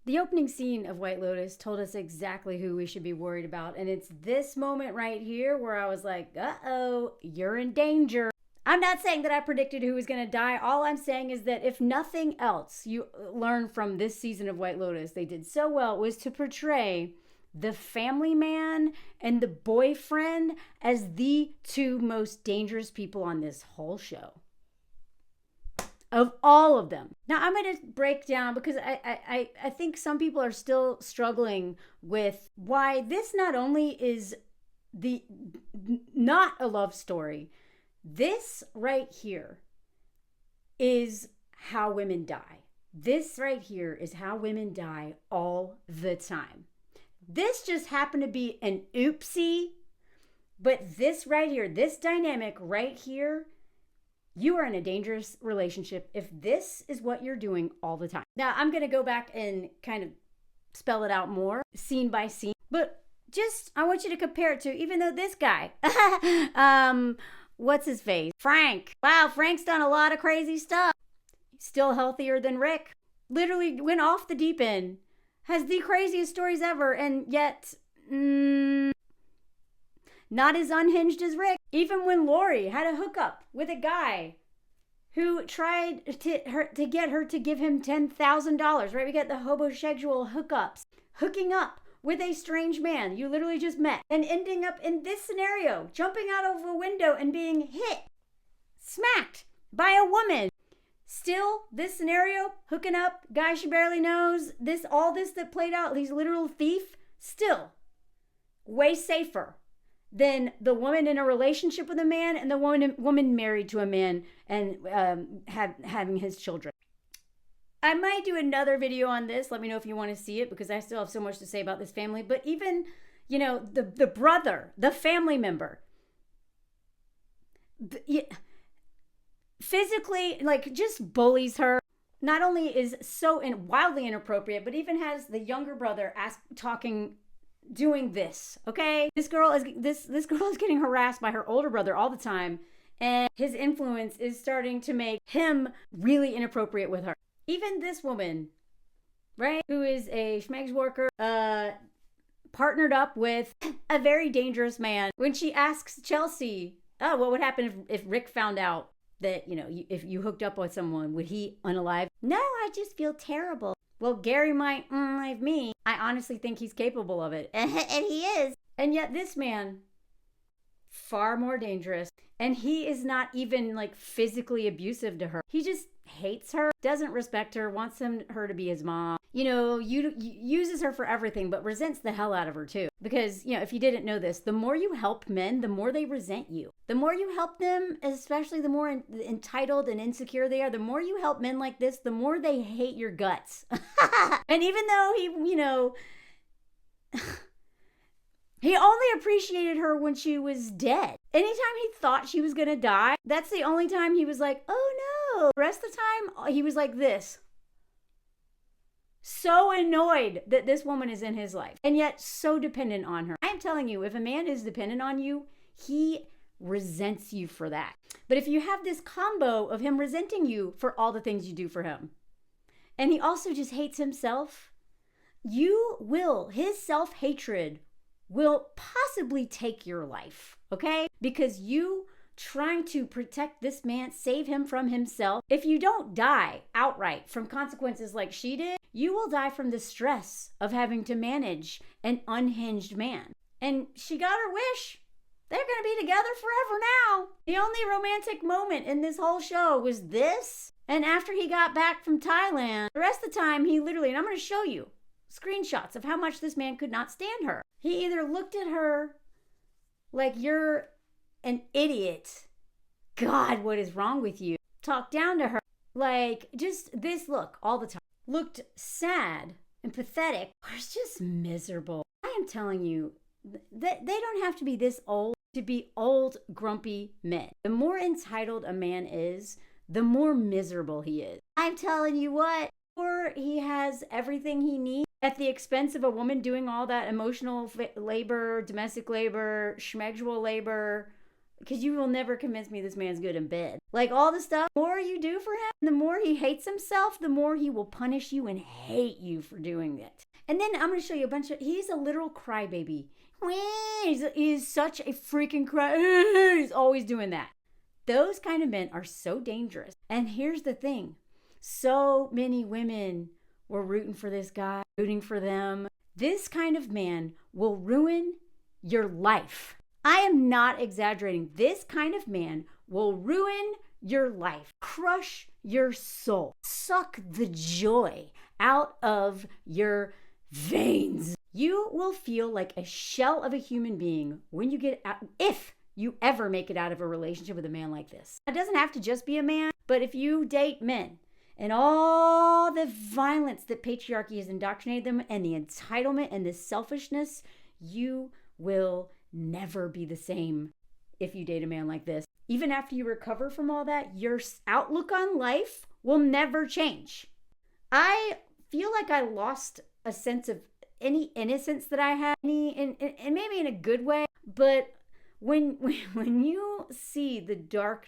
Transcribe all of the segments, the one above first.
The opening scene of White Lotus told us exactly who we should be worried about. And it's this moment right here where I was like, uh-oh, you're in danger. I'm not saying that I predicted who was going to die. All I'm saying is that if nothing else you learn from this season of White Lotus, they did so well, was to portray the family man and the boyfriend as the two most dangerous people on this whole show. Of all of them. Now I'm going to break down because I think some people are still struggling with why this not only is not a love story. This right here is how women die. This right here is how women die all the time. This just happened to be an oopsie, but this right here, this dynamic right here, you are in a dangerous relationship if this is what you're doing all the time. Now, I'm going to go back and kind of spell it out more, scene by scene. But just, I want you to compare it to, even though this guy, what's his face? Frank. Wow, Frank's done a lot of crazy stuff. Still healthier than Rick. Literally went off the deep end. Has the craziest stories ever, and yet, not as unhinged as Rick. Even when Lori had a hookup with a guy who tried to get her to give him $10,000, right? We get the homosexual hookups. Hooking up with a strange man you literally just met and ending up in this scenario, jumping out of a window and being hit, smacked by a woman. Still, this scenario, hooking up, guy she barely knows, all this that played out, he's literal thief, still way safer than the woman in a relationship with a man and the woman married to a man and having his children. I might do another video on this. Let me know if you want to see it because I still have so much to say about this family. But even, the brother, the family member, physically, just bullies her. Not only is so wildly inappropriate, but even has the younger brother doing this, okay? This girl is getting harassed by her older brother all the time, and his influence is starting to make him really inappropriate with her. Even this woman, right, who is a schmegs worker, partnered up with a very dangerous man. When she asks Chelsea, oh, what would happen if Rick found out that, if you hooked up with someone, would he unalive? No, I just feel terrible. Well, Gary might unalive me. I honestly think he's capable of it. And he is. And yet this man, far more dangerous. And he is not even physically abusive to her. He just hates her, doesn't respect her, wants her to be his mom. Uses her for everything, but resents the hell out of her too. Because, if you didn't know this, the more you help men, the more they resent you. The more you help them, especially the more entitled and insecure they are, the more you help men like this, the more they hate your guts. And even though he only appreciated her when she was dead. Anytime he thought she was going to die, that's the only time he was like, oh no. The rest of the time, he was like this. So annoyed that this woman is in his life. And yet so dependent on her. I am telling you, if a man is dependent on you, he resents you for that. But if you have this combo of him resenting you for all the things you do for him, and he also just hates himself, his self-hatred will possibly take your life, okay? Because you trying to protect this man, save him from himself. If you don't die outright from consequences like she did, you will die from the stress of having to manage an unhinged man. And she got her wish. They're going to be together forever now. The only romantic moment in this whole show was this. And after he got back from Thailand, the rest of the time he literally, and I'm going to show you screenshots of how much this man could not stand her. He either looked at her like, you're an idiot. God, what is wrong with you? Talked down to her. Just this look all the time. Looked sad and pathetic. It's just miserable. I am telling you, they don't have to be this old to be old, grumpy men. The more entitled a man is, the more miserable he is. I'm telling you what, or he has everything he needs at the expense of a woman doing all that emotional labor, domestic labor, schmegual labor, because you will never convince me this man's good in bed. Like all the stuff, the more you do for him, the more he hates himself, the more he will punish you and hate you for doing it. And then I'm going to show you he's a literal crybaby. He's such a freaking cry. He's always doing that. Those kind of men are so dangerous. And here's the thing. So many women were rooting for this guy, rooting for them. This kind of man will ruin your life. I am not exaggerating. This kind of man will ruin your life, crush your soul, suck the joy out of your veins. You will feel like a shell of a human being when you get out, if you ever make it out of a relationship with a man like this. It doesn't have to just be a man, but if you date men and all the violence that patriarchy has indoctrinated them and the entitlement and the selfishness, you will never be the same if you date a man like this. Even after you recover from all that, your outlook on life will never change. I feel like I lost a sense of any innocence that I had, and maybe in a good way, but when you see the dark,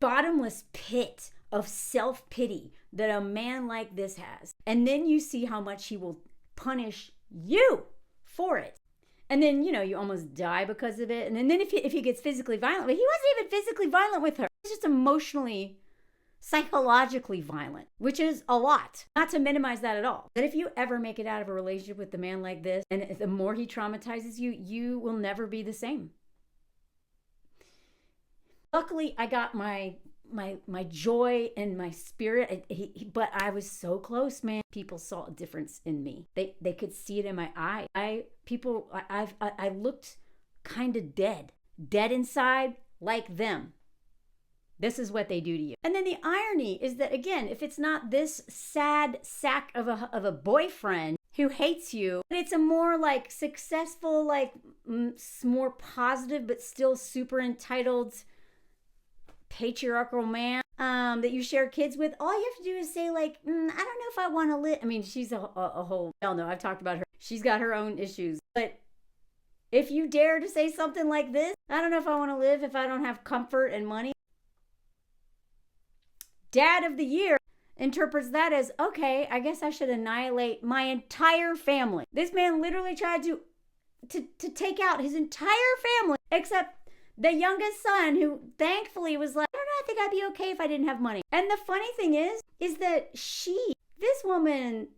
bottomless pit of self-pity that a man like this has, and then you see how much he will punish you for it, and then, you almost die because of it. And then if he gets physically violent, but he wasn't even physically violent with her. He's just emotionally, psychologically violent, which is a lot. Not to minimize that at all. But if you ever make it out of a relationship with a man like this, and the more he traumatizes you, you will never be the same. Luckily, I got my joy and my spirit, but I was so close, man. People saw a difference in me. They could see it in my eye. I looked kind of dead inside, like them. This is what they do to you. And then the irony is that, again, if it's not this sad sack of a boyfriend who hates you, but it's a more like successful, like more positive, but still super entitled patriarchal man that you share kids with, all you have to do is say like, I don't know if I want to live. I mean, she's a whole, hell no, I've talked about her. She's got her own issues. But if you dare to say something like this, I don't know if I want to live if I don't have comfort and money. Dad of the year interprets that as, okay, I guess I should annihilate my entire family. This man literally tried to take out his entire family, except the youngest son, who thankfully was like, I don't know, I think I'd be okay if I didn't have money. And the funny thing is that this woman,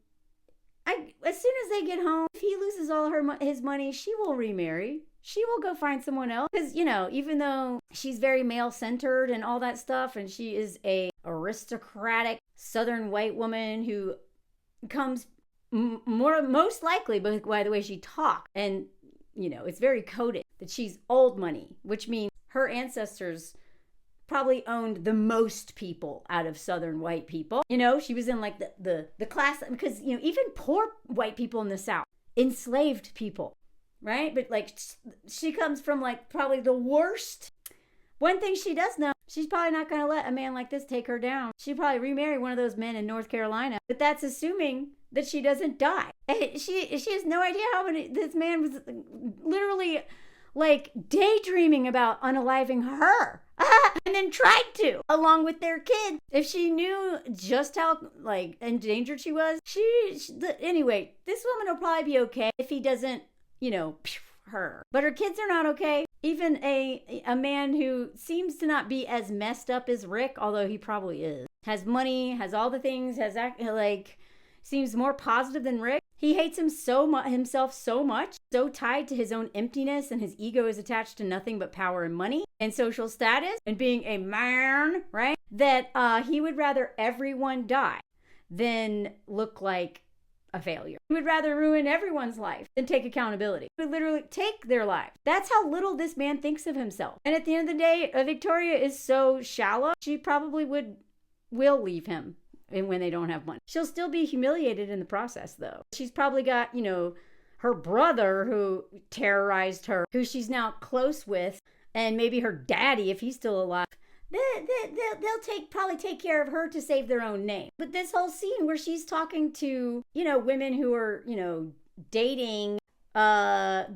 as soon as they get home, if he loses all his money, she will remarry. She will go find someone else. Because, even though she's very male-centered and all that stuff, and she is a aristocratic Southern white woman who comes most likely by the way she talks. And, it's very coded that she's old money, which means her ancestors probably owned the most people out of Southern white people. She was in like the class, because, even poor white people in the South enslaved people, right? But like she comes from like probably the worst. One thing she does know, she's probably not going to let a man like this take her down. She'd probably remarry one of those men in North Carolina, but that's assuming that she doesn't die. She has no idea how many, this man was literally like daydreaming about unaliving her and then tried to, along with their kids. If she knew just how like endangered she was, anyway, this woman will probably be okay if he doesn't, her. But her kids are not okay. Even a man who seems to not be as messed up as Rick, although he probably is, has money, has all the things, seems more positive than Rick. He hates himself so much, so tied to his own emptiness, and his ego is attached to nothing but power and money and social status and being a man, right? That he would rather everyone die than look like a failure. He would rather ruin everyone's life than take accountability. He would literally take their life. That's how little this man thinks of himself. And at the end of the day, Victoria is so shallow, she probably will leave him. And when they don't have money, she'll still be humiliated in the process, though. She's probably got, her brother who terrorized her, who she's now close with, and maybe her daddy, if he's still alive. They'll probably take care of her to save their own name. But this whole scene where she's talking to, women who are, dating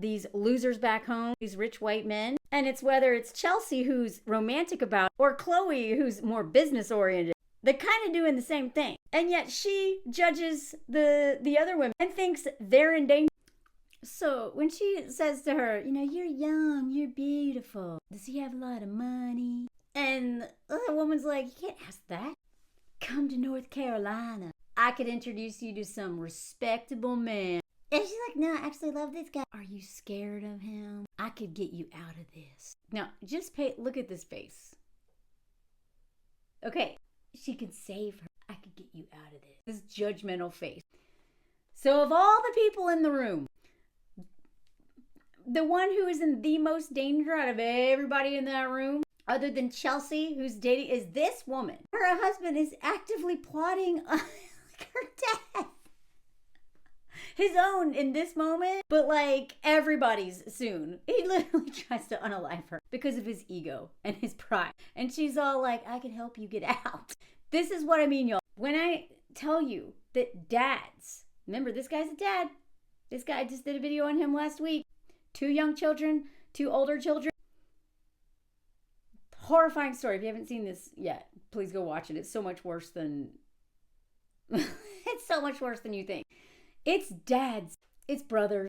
these losers back home, these rich white men, And it's whether it's Chelsea, who's romantic about, or Chloe, who's more business oriented. They're kind of doing the same thing. And yet she judges the other women and thinks they're in danger. So when she says to her, you're young, you're beautiful. Does he have a lot of money? And the other woman's like, you can't ask that. Come to North Carolina. I could introduce you to some respectable man. And she's like, no, I actually love this guy. Are you scared of him? I could get you out of this. Now, just look at this face. Okay, she could save her. I could get you out of this. This judgmental face. So of all the people in the room, the one who is in the most danger out of everybody in that room, other than Chelsea, who's dating, is this woman. Her husband is actively plotting on her death. His own in this moment, but like everybody's soon. He literally tries to unalive her because of his ego and his pride. And she's all like, I can help you get out. This is what I mean, y'all. When I tell you that dads, remember this guy's a dad. This guy, I just did a video on him last week. 2 young children, 2 older children. Horrifying story. If you haven't seen this yet, please go watch it. It's so much worse than it's so much worse than you think. It's dads, it's brothers,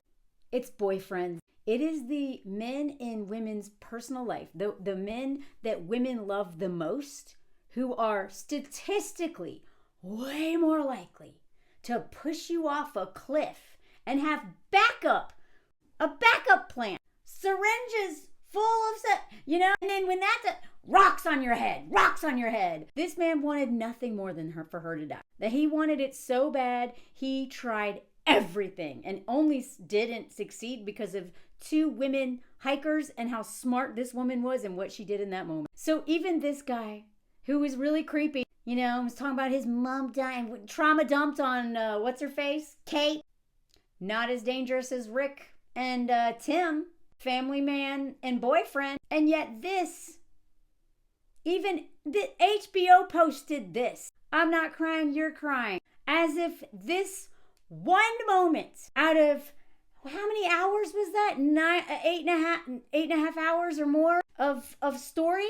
it's boyfriends. It is the men in women's personal life, the men that women love the most, who are statistically way more likely to push you off a cliff and have a backup plan, syringes full of and then when that's rocks on your head. This man wanted nothing more than for her to die. That he wanted it so bad, he tried everything and only didn't succeed because of 2 women hikers and how smart this woman was and what she did in that moment. So even this guy, who was really creepy, was talking about his mom dying, trauma dumped on, what's her face? Kate. Not as dangerous as Rick and Tim, family man and boyfriend. And yet even the HBO posted this. I'm not crying, you're crying. As if this one moment out of, how many hours was that? 8.5 hours or more of story?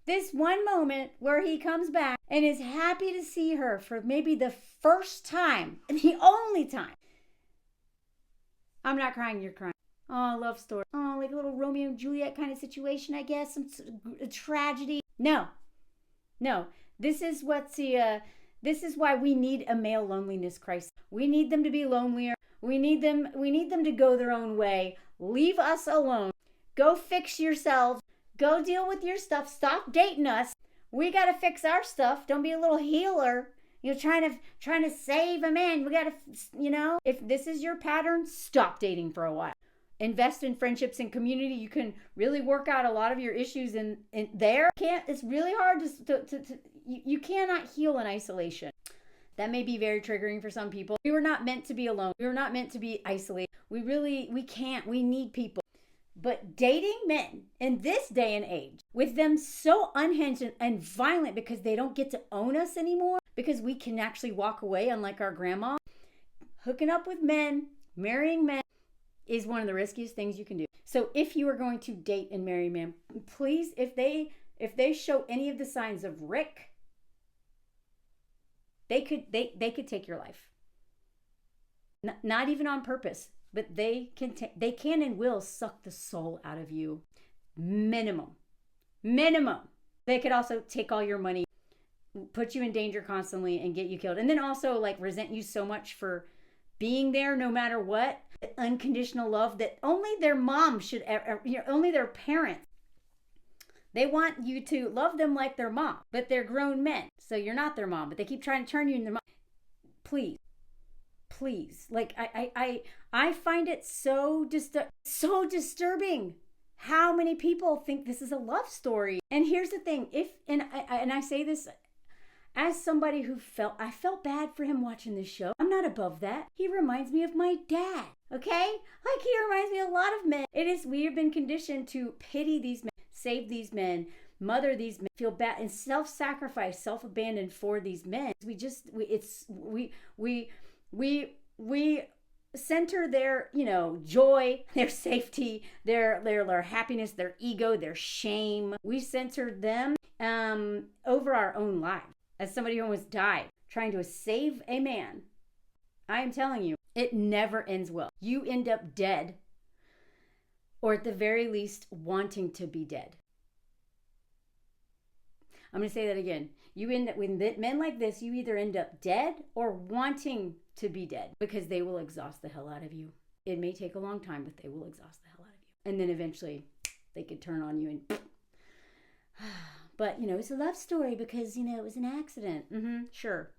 This one moment where he comes back and is happy to see her for maybe the first time, and the only time. I'm not crying, you're crying. Oh, love story. Oh, like a little Romeo and Juliet kind of situation, I guess. Some tragedy. No. This is why we need a male loneliness crisis. We need them to be lonelier. We need them to go their own way. Leave us alone. Go fix yourselves. Go deal with your stuff. Stop dating us. We got to fix our stuff. Don't be a little healer. You're trying to save a man. We got to, if this is your pattern, stop dating for a while. Invest in friendships and community. You can really work out a lot of your issues in there. It's really hard you cannot heal in isolation. That may be very triggering for some people. We were not meant to be alone. We were not meant to be isolated. We can't. We need people. But dating men in this day and age, with them so unhinged and violent because they don't get to own us anymore, because we can actually walk away unlike our grandma, hooking up with men, marrying men, is one of the riskiest things you can do. So if you are going to date and marry a man, please, if they show any of the signs of Rick, they could take your life. Not even on purpose, but they can and will suck the soul out of you. Minimum. They could also take all your money, put you in danger constantly, and get you killed. And then also resent you so much for being there no matter what. Unconditional love that only their mom should ever, only their parents. They want you to love them like their mom, but they're grown men. So you're not their mom, but they keep trying to turn you into their mom. Please. I find it so disturbing how many people think this is a love story. And here's the thing, and I say this as somebody who I felt bad for him watching this show. I'm not above that. He reminds me of my dad, okay? He reminds me of a lot of men. We have been conditioned to pity these men, save these men, mother these men, feel bad, and self-sacrifice, self-abandon for these men. center their, joy, their safety, their happiness, their ego, their shame. We center them over our own lives. As somebody who almost died trying to save a man, I am telling you, it never ends well. You end up dead, or at the very least, wanting to be dead. I'm going to say that again. You end up with men like this, you either end up dead or wanting to be dead, because they will exhaust the hell out of you. It may take a long time, but they will exhaust the hell out of you. And then eventually they could turn on you and but, it's a love story because, it was an accident. Sure.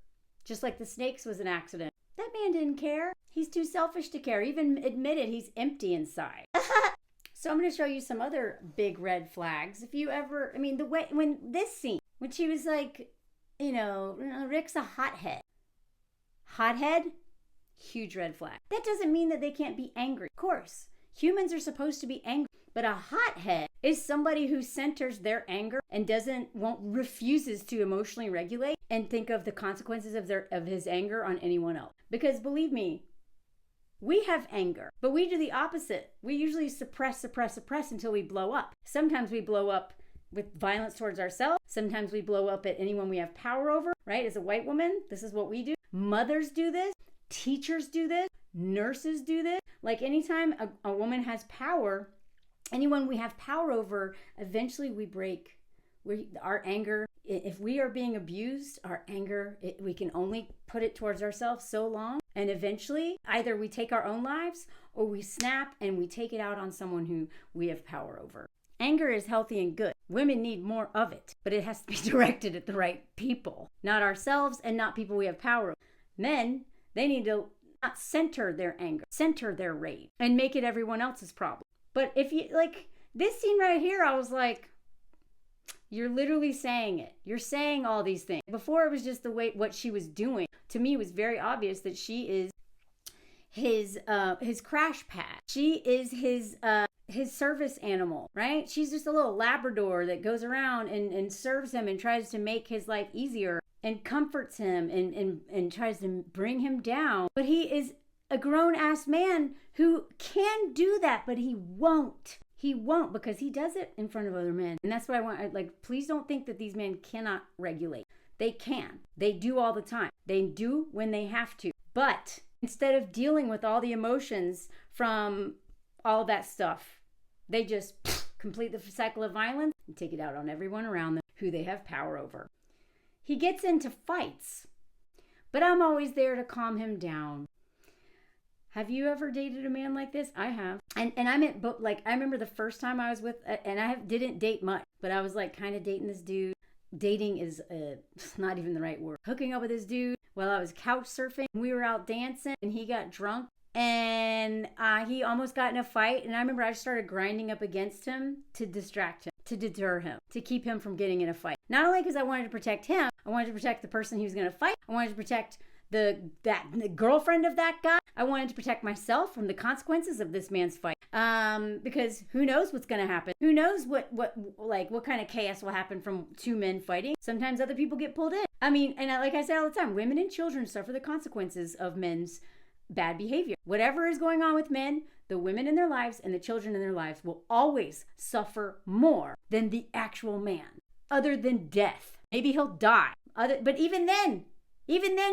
Just like the snakes was an accident. That man didn't care. He's too selfish to care. Even admitted he's empty inside. So I'm going to show you some other big red flags. If you ever, the way, when this scene, when she was like, Rick's a hothead. Hothead? Huge red flag. That doesn't mean that they can't be angry. Of course, humans are supposed to be angry. But a hothead is somebody who centers their anger and refuses to emotionally regulate and think of the consequences of his anger on anyone else. Because believe me, we have anger, but we do the opposite. We usually suppress until we blow up. Sometimes we blow up with violence towards ourselves. Sometimes we blow up at anyone we have power over, right? As a white woman, this is what we do. Mothers do this. Teachers do this. Nurses do this. Like anytime a woman has power, anyone we have power over, eventually we break. Our anger, if we are being abused, our anger, we can only put it towards ourselves so long. And eventually, either we take our own lives or we snap and we take it out on someone who we have power over. Anger is healthy and good. Women need more of it, but it has to be directed at the right people, not ourselves and not people we have power over. Men, they need to not center their anger, center their rage, and make it everyone else's problem. But if you, like, this scene right here, I was like, you're literally saying it. You're saying all these things. Before, it was just the way, what she was doing. To me, it was very obvious that she is his crash pad. She is his service animal, right? She's just a little Labrador that goes around and serves him and tries to make his life easier and comforts him and tries to bring him down. But he is a grown-ass man who can do that, but he won't. He won't, because he does it in front of other men. And that's what I want. Please don't think that these men cannot regulate. They can. They do all the time. They do when they have to. But instead of dealing with all the emotions from all that stuff, they just complete the cycle of violence and take it out on everyone around them who they have power over. He gets into fights, but I'm always there to calm him down. Have you ever dated a man like this? I have. And I meant, but I remember the first time I was with, and didn't date much, but I was kind of dating this dude. Dating is not even the right word. Hooking up with this dude while I was couch surfing. We were out dancing and he got drunk and he almost got in a fight. And I remember I started grinding up against him to distract him, to deter him, to keep him from getting in a fight. Not only because I wanted to protect him, I wanted to protect the person he was going to fight. I wanted to protect the girlfriend of that guy. I wanted to protect myself from the consequences of this man's fight. Because who knows what's going to happen? Who knows what kind of chaos will happen from two men fighting? Sometimes other people get pulled in. Like I say all the time, women and children suffer the consequences of men's bad behavior. Whatever is going on with men, the women in their lives and the children in their lives will always suffer more than the actual man, other than death. Maybe he'll die. But even then,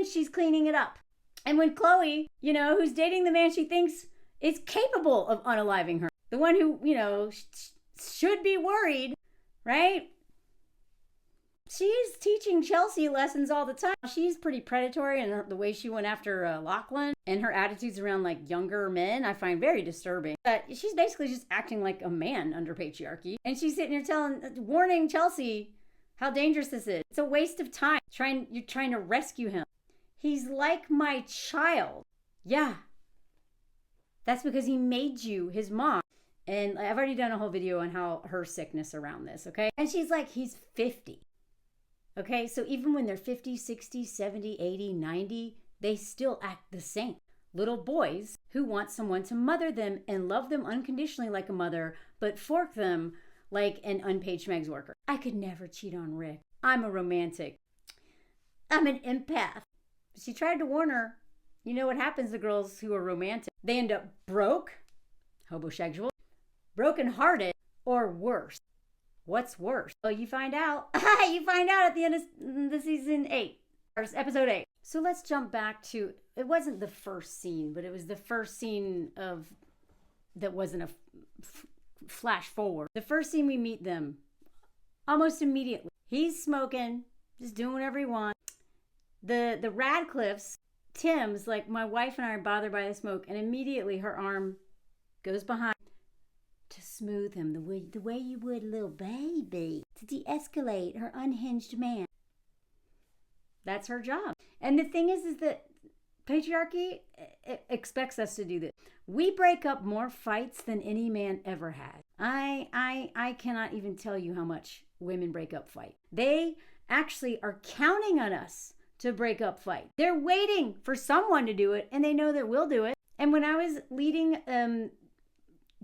she's cleaning it up. And when Chloe, who's dating the man she thinks is capable of unaliving her, the one who, should be worried, right? She's teaching Chelsea lessons all the time. She's pretty predatory, and the way she went after Lachlan and her attitudes around younger men, I find very disturbing. But she's basically just acting like a man under patriarchy. And she's sitting here warning Chelsea how dangerous this is. It's a waste of time. You're trying to rescue him. He's like my child. Yeah. That's because he made you his mom. And I've already done a whole video on her sickness around this, okay? And she's like, he's 50. Okay? So even when they're 50, 60, 70, 80, 90, they still act the same. Little boys who want someone to mother them and love them unconditionally like a mother, but fork them like an unpaid schmegs worker. I could never cheat on Rick. I'm a romantic. I'm an empath. She tried to warn her. You know what happens to girls who are romantic. They end up broke, homosexual, brokenhearted, or worse. What's worse? Well, you find out. You find out at the end of the season 8, or episode 8. So let's jump back to, it wasn't the first scene, but it was the first scene that wasn't a flash forward. The first scene we meet them, almost immediately. He's smoking, just doing whatever he wants. The Radcliffes, Tim's like, my wife and I are bothered by the smoke, and immediately her arm goes behind to smooth him the way you would a little baby, to de-escalate her unhinged man. That's her job. And the thing is that patriarchy expects us to do this. We break up more fights than any man ever had. I cannot even tell you how much women break up fight. They actually are counting on us to break up fight. They're waiting for someone to do it, and they know that we'll do it. And when I was leading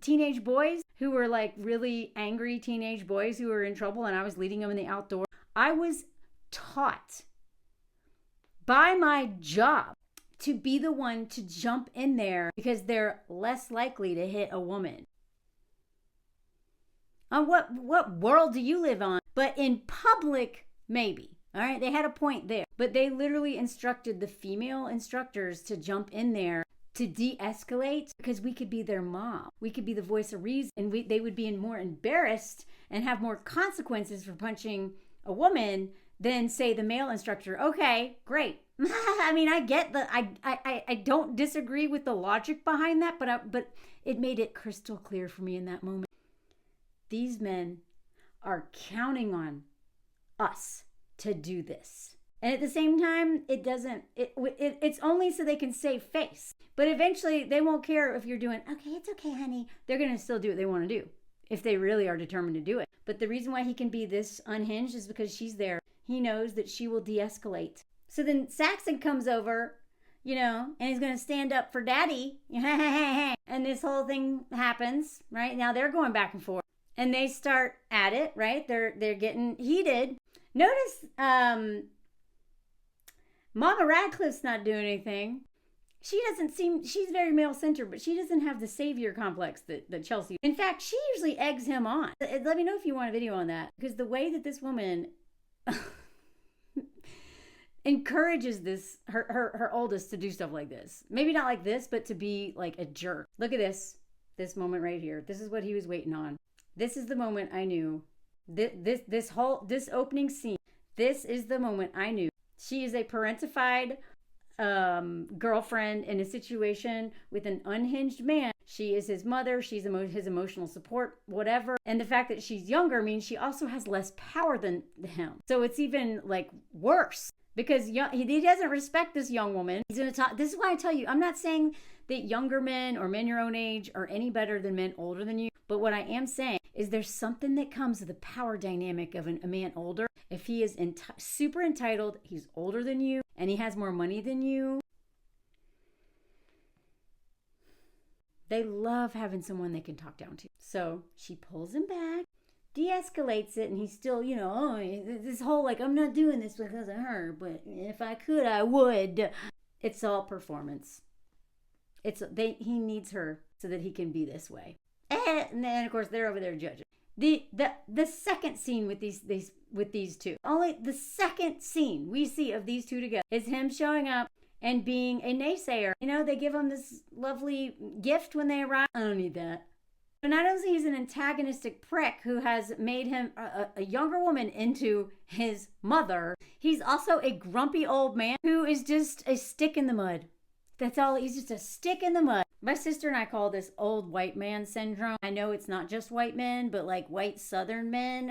teenage boys who were like really angry teenage boys who were in trouble, and I was leading them in the outdoor, I was taught by my job to be the one to jump in there because they're less likely to hit a woman. What world do you live on? But in public, maybe. All right, they had a point there. But they literally instructed the female instructors to jump in there to de-escalate because we could be their mom. We could be the voice of reason. And they would be more embarrassed and have more consequences for punching a woman than, say, the male instructor. Okay, great. I mean, I get I don't disagree with the logic behind that, but it made it crystal clear for me in that moment. These men are counting on us to do this. And at the same time, it's only so they can save face. But eventually, they won't care if you're doing, okay, it's okay, honey. They're going to still do what they want to do if they really are determined to do it. But the reason why he can be this unhinged is because she's there. He knows that she will de-escalate. So then Saxon comes over, and he's going to stand up for daddy. And this whole thing happens, right? Now they're going back and forth. And they start at it, right? They're getting heated. Notice Mama Radcliffe's not doing anything. She's very male-centered, but she doesn't have the savior complex that Chelsea. In fact, she usually eggs him on. Let me know if you want a video on that. Because the way that this woman encourages her oldest to do stuff like this. Maybe not like this, but to be like a jerk. Look at this moment right here. This is what he was waiting on. This is the moment I knew. This opening scene. This is the moment I knew. She is a parentified girlfriend in a situation with an unhinged man. She is his mother. She's his emotional support, whatever. And the fact that she's younger means she also has less power than him. So it's even like worse because he doesn't respect this young woman. He's going to talk. This is why I tell you, I'm not saying that younger men or men your own age are any better than men older than you. But what I am saying is there's something that comes with the power dynamic of a man older. If he is super entitled, he's older than you, and he has more money than you. They love having someone they can talk down to. So she pulls him back, de-escalates it, and he's still, this whole like, I'm not doing this because of her, but if I could, I would. It's all performance. He needs her so that he can be this way. And then, of course, they're over there judging. The second scene with these two, only the second scene we see of these two together is him showing up and being a naysayer. They give him this lovely gift when they arrive. I don't need that. But not only he's an antagonistic prick who has made him a younger woman into his mother, he's also a grumpy old man who is just a stick in the mud. That's all. He's just a stick in the mud. My sister and I call this old white man syndrome. I know it's not just white men, but like white southern men.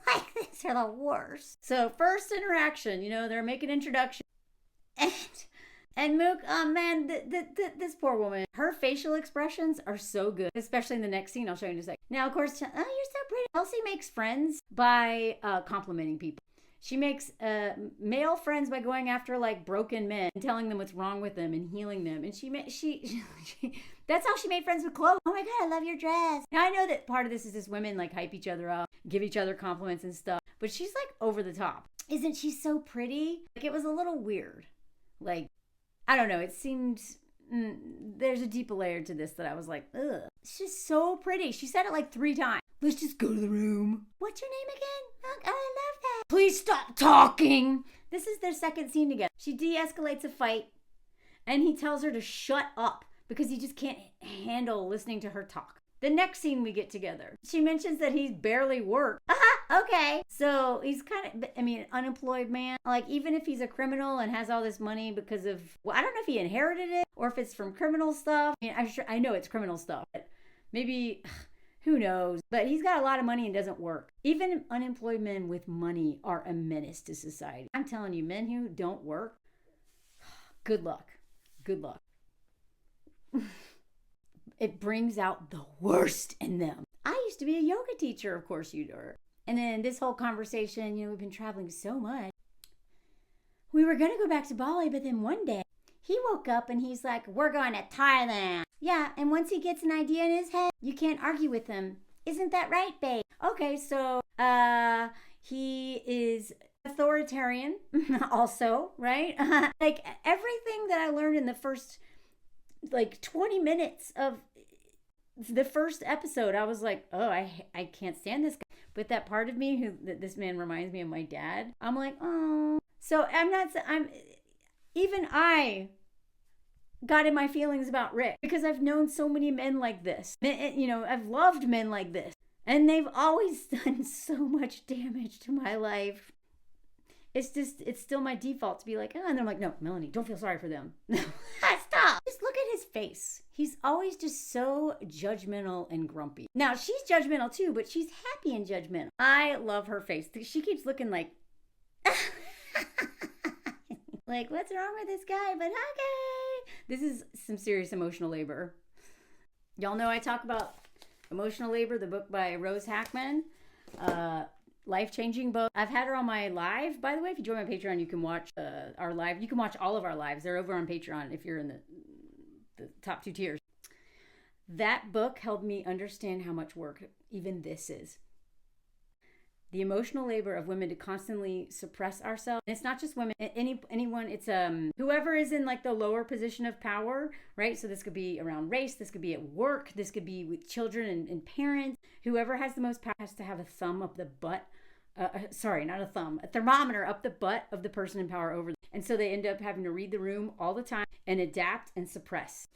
Like, these are the worst. So first interaction, they're making introduction. And Mook, oh man, this poor woman, her facial expressions are so good, especially in the next scene I'll show you in a second. Now, of course, you're so pretty. Elsie makes friends by complimenting people. She makes male friends by going after like broken men and telling them what's wrong with them and healing them. And she that's how she made friends with Chloe. Oh my God, I love your dress. Now I know that part of this is just women like hype each other up, give each other compliments and stuff. But she's like over the top. Isn't she so pretty? Like it was a little weird. Like, I don't know. It seemed there's a deeper layer to this that I was like, ugh. It's just so pretty. She said it like 3 times. Let's just go to the room. What's your name again? Oh, I love that. Please stop talking. This is their second scene together. She de-escalates a fight, and he tells her to shut up because he just can't handle listening to her talk. The next scene we get together, she mentions that he's barely worked. Okay. So he's kind of, unemployed man. Like, even if he's a criminal and has all this money because of, well, I don't know if he inherited it or if it's from criminal stuff. I know it's criminal stuff. But maybe, who knows? But he's got a lot of money and doesn't work. Even unemployed men with money are a menace to society. I'm telling you, men who don't work, good luck. Good luck. It brings out the worst in them. I used to be a yoga teacher, of course you do. And then this whole conversation, we've been traveling so much. We were going to go back to Bali, but then one day he woke up and he's like, we're going to Thailand. Yeah, and once he gets an idea in his head, you can't argue with him. Isn't that right, babe? Okay, so he is authoritarian also, right? Like everything that I learned in the first 20 minutes of the first episode, I was like, oh, I can't stand this guy. But that part of me this man reminds me of my dad. I'm like, oh. So even I got in my feelings about Rick because I've known so many men like this. I've loved men like this. And they've always done so much damage to my life. It's still my default to be like, oh, and they're like, no, Melanie, don't feel sorry for them. Stop. Just look at his face. He's always just so judgmental and grumpy. Now, she's judgmental too, but she's happy and judgmental. I love her face. She keeps looking like, like, what's wrong with this guy? But okay. This is some serious emotional labor. Y'all know I talk about Emotional Labor, the book by Rose Hackman. Life-changing book. I've had her on my live, by the way. If you join my Patreon, you can watch our live. You can watch all of our lives. They're over on Patreon if you're in the top 2 tiers. That book helped me understand how much work even this is. The emotional labor of women to constantly suppress ourselves. And it's not just women, anyone. It's whoever is in like the lower position of power, right? So this could be around race, this could be at work, this could be with children and parents. Whoever has the most power has to have a thumb up the butt. Not a thumb, a thermometer up the butt of the person in power over them. And so they end up having to read the room all the time and adapt and suppress.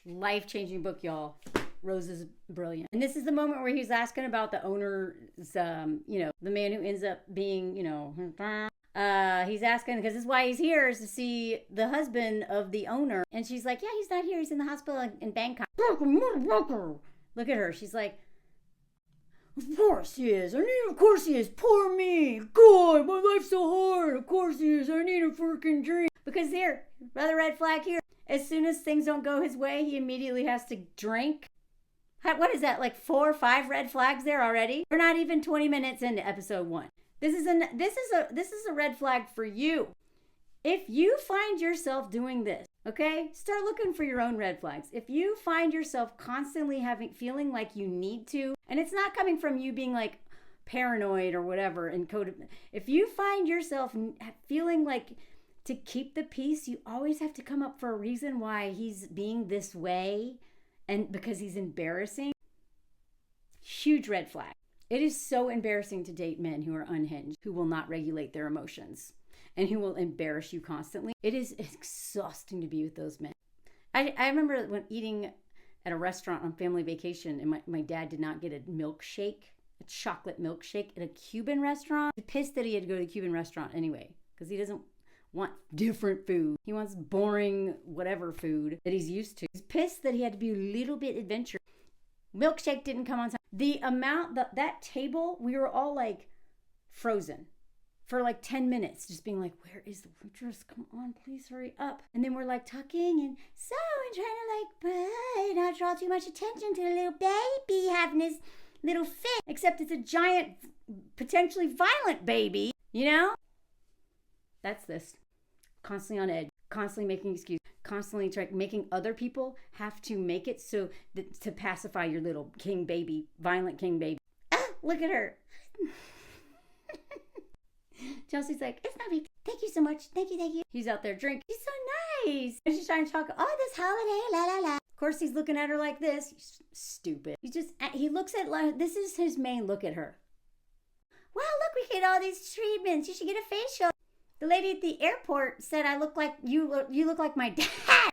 Life-changing book, y'all. Rose is brilliant. And this is the moment where he's asking about the owner's, the man who ends up being, he's asking, because this is why he's here, is to see the husband of the owner. And she's like, yeah, he's not here. He's in the hospital in Bangkok. Look at her. She's like, of course he is. Of course he is. Poor me. God, my life's so hard. Of course he is. I need a freaking drink. Because here, another red flag here. As soon as things don't go his way, he immediately has to drink. What is that, like 4 or 5 red flags there already? We're not even 20 minutes into episode 1. This is a red flag for you. If you find yourself doing this, okay, start looking for your own red flags. If you find yourself constantly feeling like you need to, and it's not coming from you being like paranoid or whatever, if you find yourself feeling like to keep the peace, you always have to come up for a reason why he's being this way. And because he's embarrassing, huge red flag. It is so embarrassing to date men who are unhinged, who will not regulate their emotions, and who will embarrass you constantly. It is exhausting to be with those men. I remember when eating at a restaurant on family vacation, and my dad did not get a milkshake, a chocolate milkshake at a Cuban restaurant. He was pissed that he had to go to the Cuban restaurant anyway, because he doesn't want different food. He wants boring whatever food that he's used to. He's pissed that he had to be a little bit adventurous. Milkshake didn't come on time. The amount, that table, we were all like frozen for like 10 minutes, just being like, where is the waitress? Come on, please hurry up. And then we're like talking and so I'm trying to not draw too much attention to the little baby having his little fit, except it's a giant, potentially violent baby, That's this. Constantly on edge, constantly making excuses, constantly making other people have to make it so that to pacify your little king baby, violent king baby. Look at her. Chelsea's like, it's not me. Thank you so much. Thank you. He's out there drinking. He's so nice. And she's trying to talk, oh, this holiday, la la la. Of course, he's looking at her like this. He's stupid. He looks at, this is his main look at her. Wow, look, we get all these treatments. You should get a facial. The lady at the airport said I look like you look like my dad.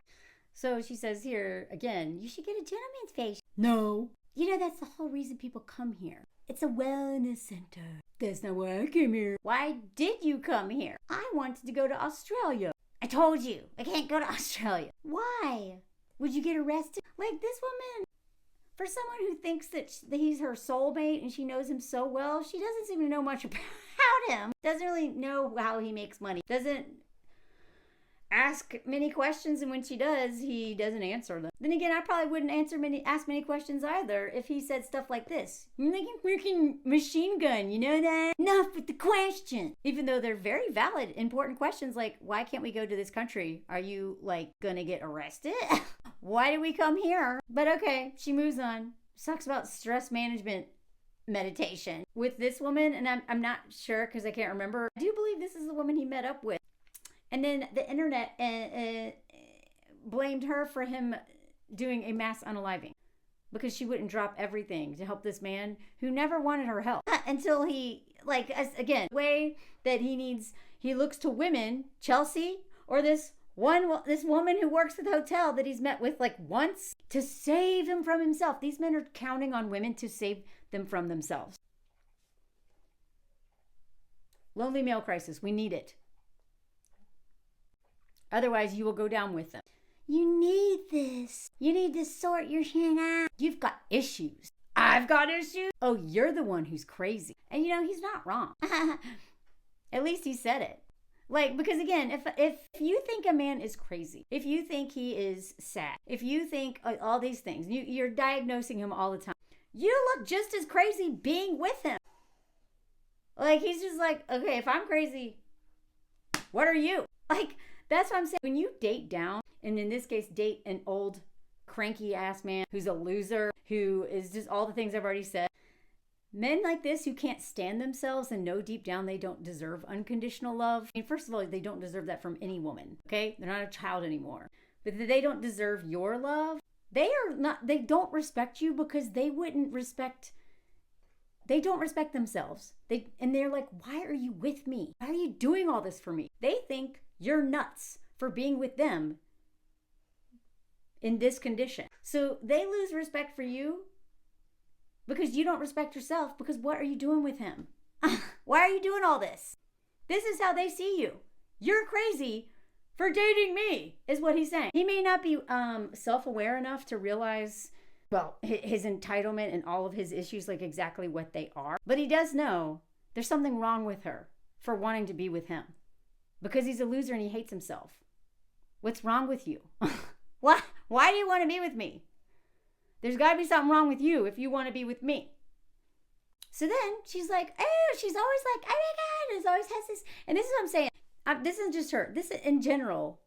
So she says here again, you should get a gentleman's facial. No. You know, that's the whole reason people come here. It's a wellness center. That's not why I came here. Why did you come here? I wanted to go to Australia. I told you, I can't go to Australia. Why? Would you get arrested? Like this woman, for someone who thinks that he's her soulmate and she knows him so well, she doesn't seem to know much about him. Doesn't really know how he makes money. Doesn't ask many questions, and when she does, he doesn't answer them. Then again, I probably wouldn't ask many questions either if he said stuff like this. You're like a freaking machine gun, you know that? Enough with the question. Even though they're very valid, important questions like, why can't we go to this country? Are you, like, gonna get arrested? Why did we come here? But okay, she moves on. Talks about stress management meditation with this woman, and I'm not sure because I can't remember. I do believe this is the woman he met up with. And then the internet blamed her for him doing a mass unaliving because she wouldn't drop everything to help this man who never wanted her help until he, like, again, way that he looks to women, Chelsea, or this woman who works at the hotel that he's met with like once to save him from himself. These men are counting on women to save them from themselves. Lonely male crisis. We need it. Otherwise, you will go down with them. You need this. You need to sort your shit out. You've got issues. I've got issues? Oh, you're the one who's crazy. And you know, he's not wrong. At least he said it. Like, because again, if you think a man is crazy, if you think he is sad, if you think all these things, you're diagnosing him all the time. You look just as crazy being with him. Like, he's just like, okay, if I'm crazy, what are you? Like, that's what I'm saying. When you date down, and in this case, date an old cranky ass man who's a loser, who is just all the things I've already said. Men like this who can't stand themselves and know deep down they don't deserve unconditional love. I mean, first of all, they don't deserve that from any woman, okay? They're not a child anymore. But they don't deserve your love. They don't respect you because they don't respect themselves. They're like, why are you with me? Why are you doing all this for me? They think you're nuts for being with them in this condition. So they lose respect for you because you don't respect yourself, because what are you doing with him? Why are you doing all this? This is how they see you. You're crazy for dating me, is what he's saying. He may not be self-aware enough to realize, well, his entitlement and all of his issues, like exactly what they are. But he does know there's something wrong with her for wanting to be with him because he's a loser and he hates himself. What's wrong with you? Why do you want to be with me? There's got to be something wrong with you if you want to be with me. So then she's like, oh, she's always like, oh my God, it always has this. And this is what I'm saying. This isn't just her. This is in general.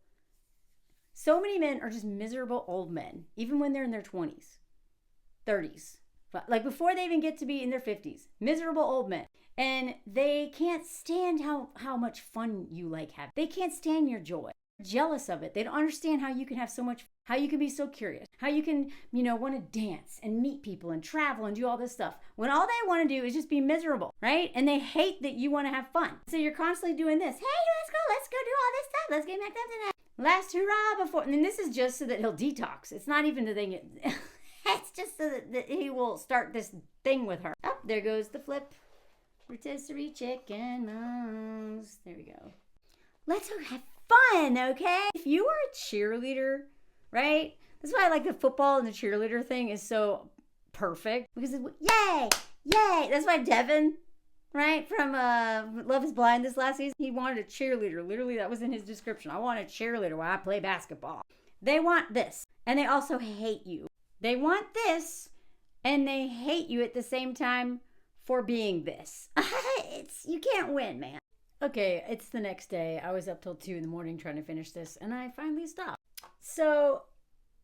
So many men are just miserable old men, even when they're in their 20s, 30s. Like before they even get to be in their 50s. Miserable old men. And they can't stand how much fun you like have. They can't stand your joy. Jealous of it. They don't understand how you can have so much, how you can be so curious, how you can, want to dance and meet people and travel and do all this stuff when all they want to do is just be miserable, right? And they hate that you want to have fun. So you're constantly doing this. Hey, let's go do all this stuff. Let's get back up to that last hurrah before. And then this is just so that he'll detox. It's not even that they get, it's just so that he will start this thing with her. Oh, there goes the flip. Rotisserie chicken moms. There we go. Let's go have fun, okay? If you are a cheerleader, right? That's why I like the football and the cheerleader thing is so perfect. Because it's, yay, yay. That's why Devin, right, from Love is Blind this last season, he wanted a cheerleader. Literally, that was in his description. I want a cheerleader while I play basketball. They want this, and they also hate you. They want this, and they hate you at the same time for being this. You can't win, man. Okay, it's the next day. I was up till 2 in the morning trying to finish this, and I finally stopped. So,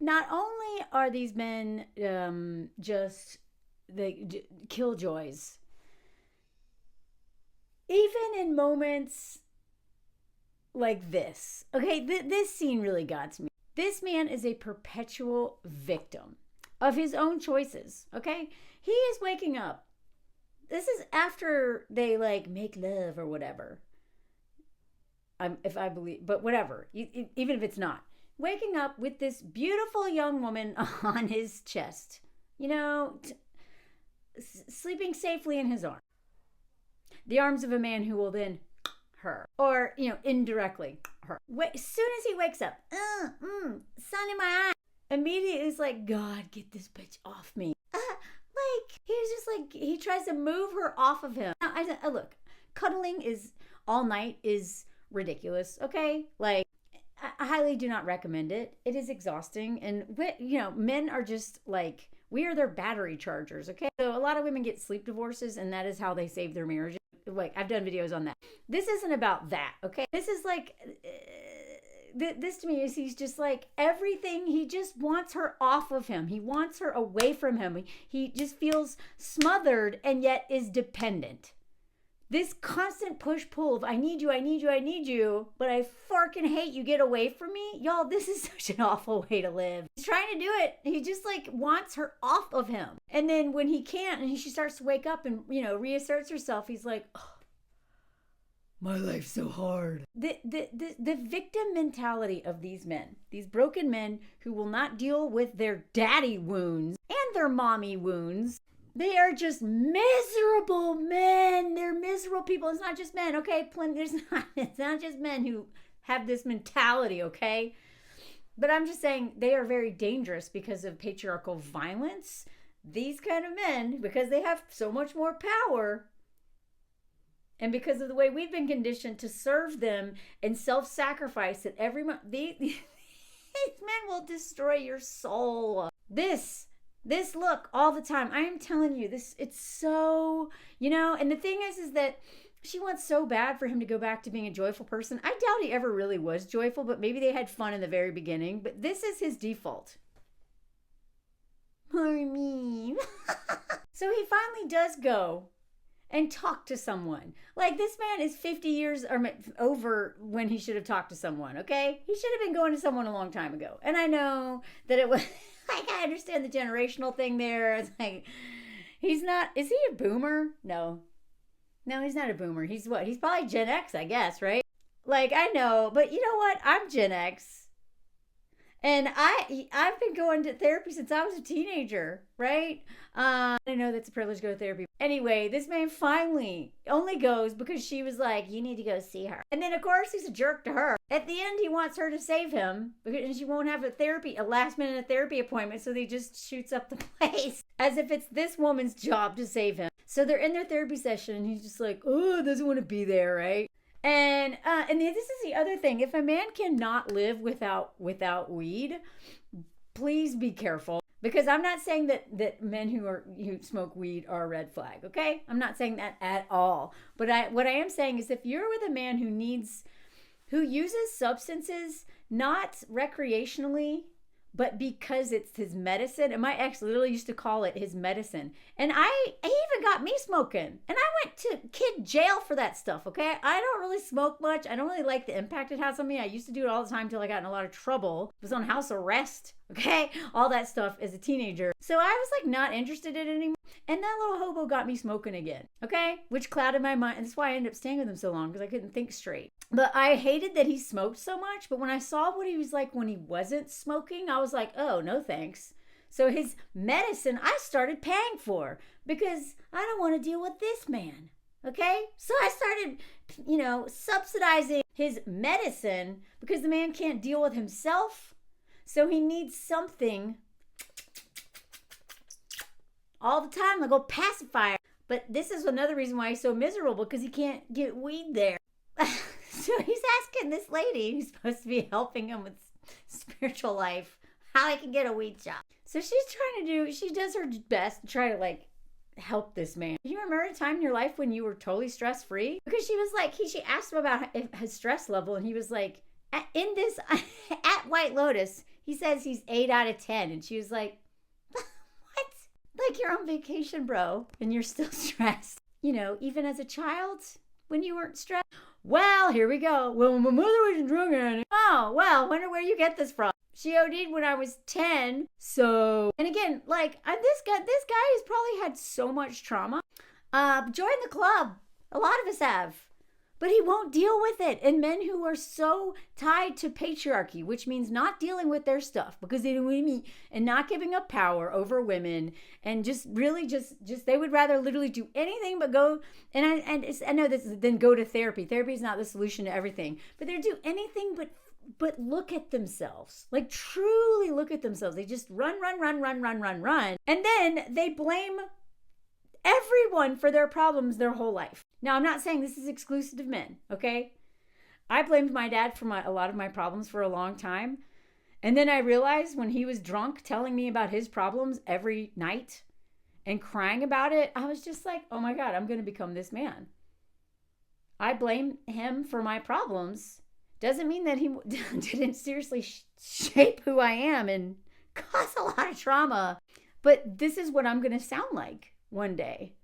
not only are these men just the killjoys, even in moments like this. Okay, this scene really got to me. This man is a perpetual victim of his own choices, okay? He is waking up. This is after they like make love or whatever. If I believe, but whatever, even if it's not. Waking up with this beautiful young woman on his chest, you know, sleeping safely in his arms. The arms of a man who will then her, or, you know, indirectly her. As soon as he wakes up, sun in my eye, immediately is like, God, get this bitch off me. Like, he's just like, he tries to move her off of him. Now, look, cuddling is all night is ridiculous, okay? Like, I highly do not recommend it. It is exhausting. And, you know, men are just like, we are their battery chargers, okay? So a lot of women get sleep divorces, and that is how they save their marriages. Like, I've done videos on that. This isn't about that, okay? This is like, this to me is he's just like everything. He just wants her off of him. He wants her away from him. He just feels smothered and yet is dependent. This constant push-pull of I need you, I need you, I need you, but I fucking hate you, get away from me. Y'all, this is such an awful way to live. He's trying to do it. He just like wants her off of him. And then when he can't and she starts to wake up and, you know, reasserts herself, he's like, oh, my life's so hard. The victim mentality of these men, these broken men who will not deal with their daddy wounds and their mommy wounds. They are just miserable men. They're miserable people. It's not just men, okay? It's not just men who have this mentality, okay? But I'm just saying they are very dangerous because of patriarchal violence. These kind of men, because they have so much more power, and because of the way we've been conditioned to serve them and self-sacrifice at every month, these men will destroy your soul. This look all the time. I am telling you, it's so, you know, and the thing is that she wants so bad for him to go back to being a joyful person. I doubt he ever really was joyful, but maybe they had fun in the very beginning. But this is his default. Poor me. So he finally does go and talk to someone. Like, this man is 50 years or over when he should have talked to someone, okay? He should have been going to someone a long time ago. And I know that it was... Like, I understand the generational thing there. It's like, he's not, is he a boomer? No, he's not a boomer. He's what? He's probably Gen X, I guess, right? Like, I know, but you know what? I'm Gen X. And I've been going to therapy since I was a teenager, right? I know that's a privilege to go to therapy. Anyway, this man finally only goes because she was like, you need to go see her. And then, of course, he's a jerk to her. At the end, he wants her to save him because she won't have a last-minute therapy appointment, so he just shoots up the place as if it's this woman's job to save him. So they're in their therapy session, and he's just like, oh, doesn't want to be there, right? And this is the other thing. If a man cannot live without weed, please be careful. Because I'm not saying that men who smoke weed are a red flag, okay? I'm not saying that at all. But what I am saying is if you're with a man who uses substances not recreationally, but because it's his medicine, and my ex literally used to call it his medicine. And he even got me smoking. And I went to kid jail for that stuff, okay? I don't really smoke much. I don't really like the impact it has on me. I used to do it all the time until I got in a lot of trouble. I was on house arrest, okay? All that stuff as a teenager. So I was like not interested in it anymore. And that little hobo got me smoking again, okay? Which clouded my mind. And that's why I ended up staying with him so long, because I couldn't think straight. But I hated that he smoked so much. But when I saw what he was like when he wasn't smoking, I was like, oh, no thanks. So his medicine, I started paying for because I don't want to deal with this man, okay? So I started, subsidizing his medicine because the man can't deal with himself. So he needs something all the time, like a pacifier. But this is another reason why he's so miserable, because he can't get weed there. So he's asking this lady who's supposed to be helping him with spiritual life how he can get a weed shop. So she does her best to try to like help this man. Do you remember a time in your life when you were totally stress free? Because she was like, she asked him about his stress level, and he was like, at White Lotus, he says he's 8 out of 10. And she was like, what? Like, you're on vacation, bro, and you're still stressed. Even as a child, when you weren't stressed. Well, here we go. Well, my mother was drunk, Annie. Oh, well, wonder where you get this from. She OD'd when I was 10. So, and again, like, this guy has probably had so much trauma. Join the club. A lot of us have. But he won't deal with it. And men who are so tied to patriarchy, which means not dealing with their stuff because they don't want me, and not giving up power over women, and just really just they would rather literally do anything but go. And I know this, then go to therapy. Therapy is not the solution to everything, but they do anything but look at themselves, like truly look at themselves. They just run. And then they blame everyone for their problems their whole life. Now, I'm not saying this is exclusive to men, okay? I blamed my dad for a lot of my problems for a long time. And then I realized when he was drunk telling me about his problems every night and crying about it, I was just like, oh my God, I'm going to become this man. I blame him for my problems. Doesn't mean that he didn't seriously shape who I am and cause a lot of trauma. But this is what I'm going to sound like one day.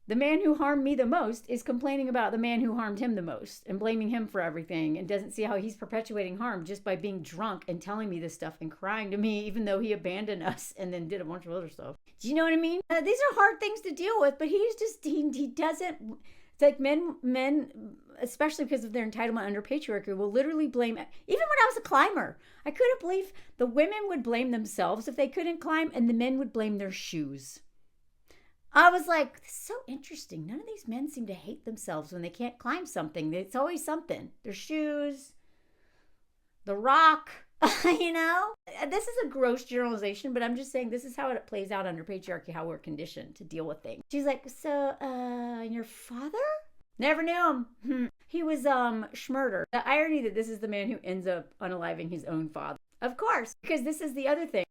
The man who harmed me the most is complaining about the man who harmed him the most and blaming him for everything, and doesn't see how he's perpetuating harm just by being drunk and telling me this stuff and crying to me, even though he abandoned us and then did a bunch of other stuff. Do you know what I mean? These are hard things to deal with, but he doesn't. It's like men, especially because of their entitlement under patriarchy, will literally blame. Even when I was a climber, I couldn't believe the women would blame themselves if they couldn't climb, and the men would blame their shoes. I was like, this is so interesting. None of these men seem to hate themselves when they can't climb something. It's always something. Their shoes, the rock, you know? This is a gross generalization, but I'm just saying this is how it plays out under patriarchy, how we're conditioned to deal with things. She's like, so, your father? Never knew him. He was, schmurder. The irony that this is the man who ends up unaliving his own father. Of course, because this is the other thing.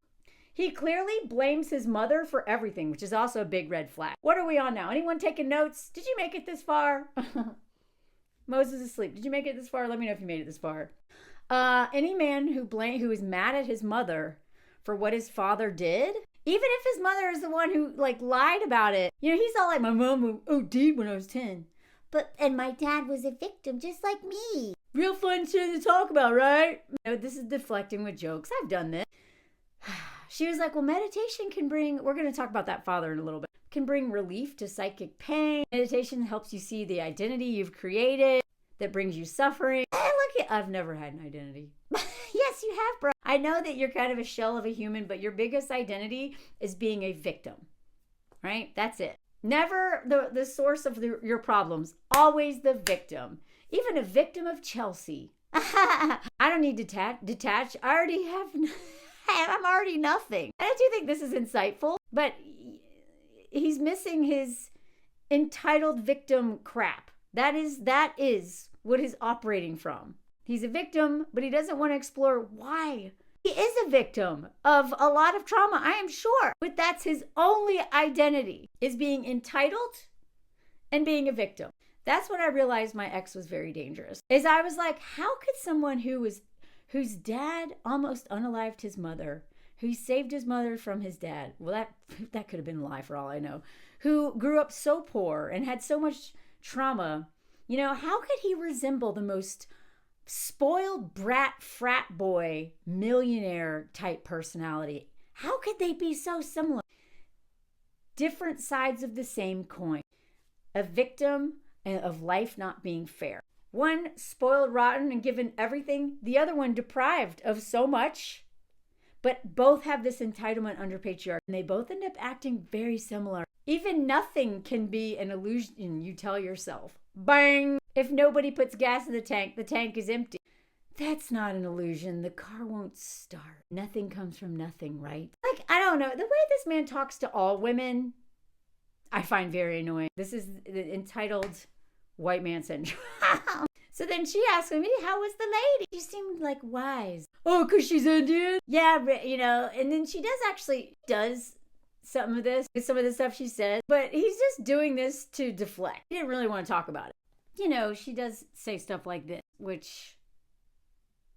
He clearly blames his mother for everything, which is also a big red flag. What are we on now? Anyone taking notes? Did you make it this far? Moses is asleep. Did you make it this far? Let me know if you made it this far. Any man who is mad at his mother for what his father did, even if his mother is the one who lied about it. You know, he's all like, my mom OD'd when I was 10. And my dad was a victim just like me. Real fun shit to talk about, right? You know, this is deflecting with jokes. I've done this. She was like, well, meditation can bring, we're going to talk about that father in a little bit, can bring relief to psychic pain. Meditation helps you see the identity you've created that brings you suffering. And look, I've never had an identity. Yes, you have, bro. I know that you're kind of a shell of a human, but your biggest identity is being a victim, right? That's it. Never the source of your problems, always the victim. Even a victim of Chelsea. I don't need to detach. I already have... I'm already nothing. And I do think this is insightful, but he's missing his entitled victim crap. That is what he's operating from. He's a victim, but he doesn't want to explore why. He is a victim of a lot of trauma, I am sure. But that's his only identity, is being entitled and being a victim. That's when I realized my ex was very dangerous. Is I was like, how could someone whose dad almost unalived his mother, who saved his mother from his dad. Well, that could have been a lie for all I know. Who grew up so poor and had so much trauma. You know, how could he resemble the most spoiled brat frat boy millionaire type personality? How could they be so similar? Different sides of the same coin. A victim of life not being fair. One spoiled rotten and given everything, the other one deprived of so much, but both have this entitlement under patriarchy, and they both end up acting very similar. Even nothing can be an illusion you tell yourself. Bang! If nobody puts gas in the tank is empty. That's not an illusion. The car won't start. Nothing comes from nothing, right? I don't know. The way this man talks to all women, I find very annoying. This is the entitled white man syndrome. So then she asked me, how was the lady? She seemed wise. Oh, because she's Indian? Yeah, you know, and then she does some of the stuff she says, but he's just doing this to deflect. He didn't really want to talk about it. You know, she does say stuff like this, which,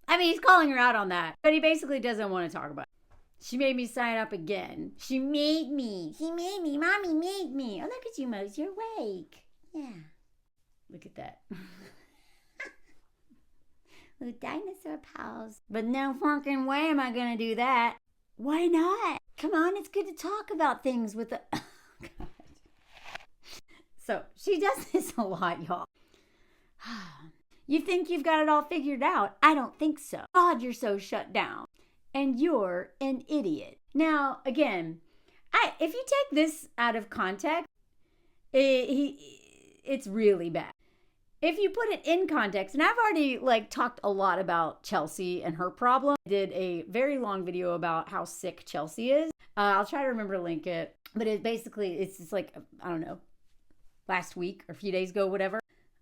I mean, he's calling her out on that, but he basically doesn't want to talk about it. She made me sign up again. She made me. Mommy made me. Oh, look at you, Mose. You're awake. Yeah. Look at that. Little dinosaur pals. But no fucking way am I gonna do that. Why not? Come on, it's good to talk about things with the... Oh, God. So, she does this a lot, y'all. You think you've got it all figured out? I don't think so. God, you're so shut down. And you're an idiot. Now, again, if you take this out of context, it's really bad. If you put it in context, and I've already talked a lot about Chelsea and her problem. I did a very long video about how sick Chelsea is. I'll try to remember to link it. But it's just I don't know, last week or a few days ago, whatever.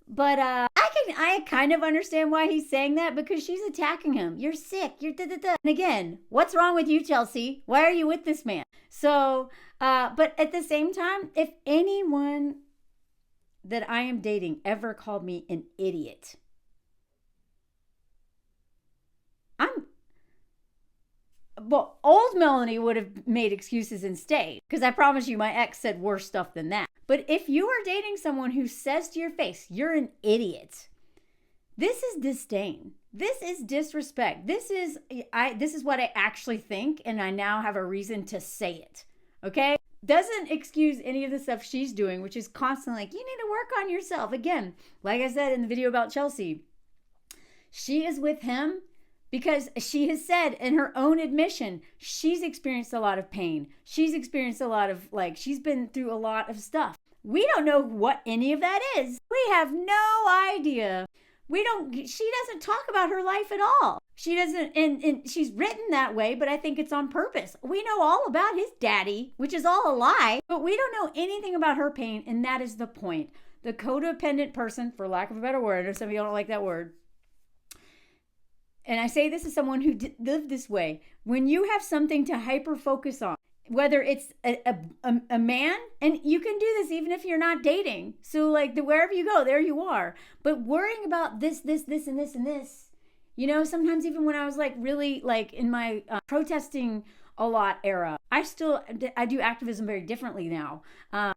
But I kind of understand why he's saying that, because she's attacking him. You're sick. You're da-da-da. And again, what's wrong with you, Chelsea? Why are you with this man? So, but at the same time, if anyone that I am dating ever called me an idiot, old Melanie would have made excuses and stayed, because I promise you my ex said worse stuff than that. But if you are dating someone who says to your face, you're an idiot, this is disdain. This is disrespect. This is what I actually think, and I now have a reason to say it. Okay? Doesn't excuse any of the stuff she's doing, which is constantly you need to work on yourself. Again, like I said in the video about Chelsea, she is with him because she has said in her own admission, she's experienced a lot of pain. She's experienced a lot of, she's been through a lot of stuff. We don't know what any of that is. We have no idea. She doesn't talk about her life at all. She doesn't, and she's written that way, but I think it's on purpose. We know all about his daddy, which is all a lie, but we don't know anything about her pain, and that is the point. The codependent person, for lack of a better word, or some of you don't like that word, and I say this as someone who lived this way, when you have something to hyper-focus on, whether it's a man, and you can do this even if you're not dating. So wherever you go, there you are. But worrying about this, and this, and this, sometimes even when I was really in my protesting a lot era, I do activism very differently now.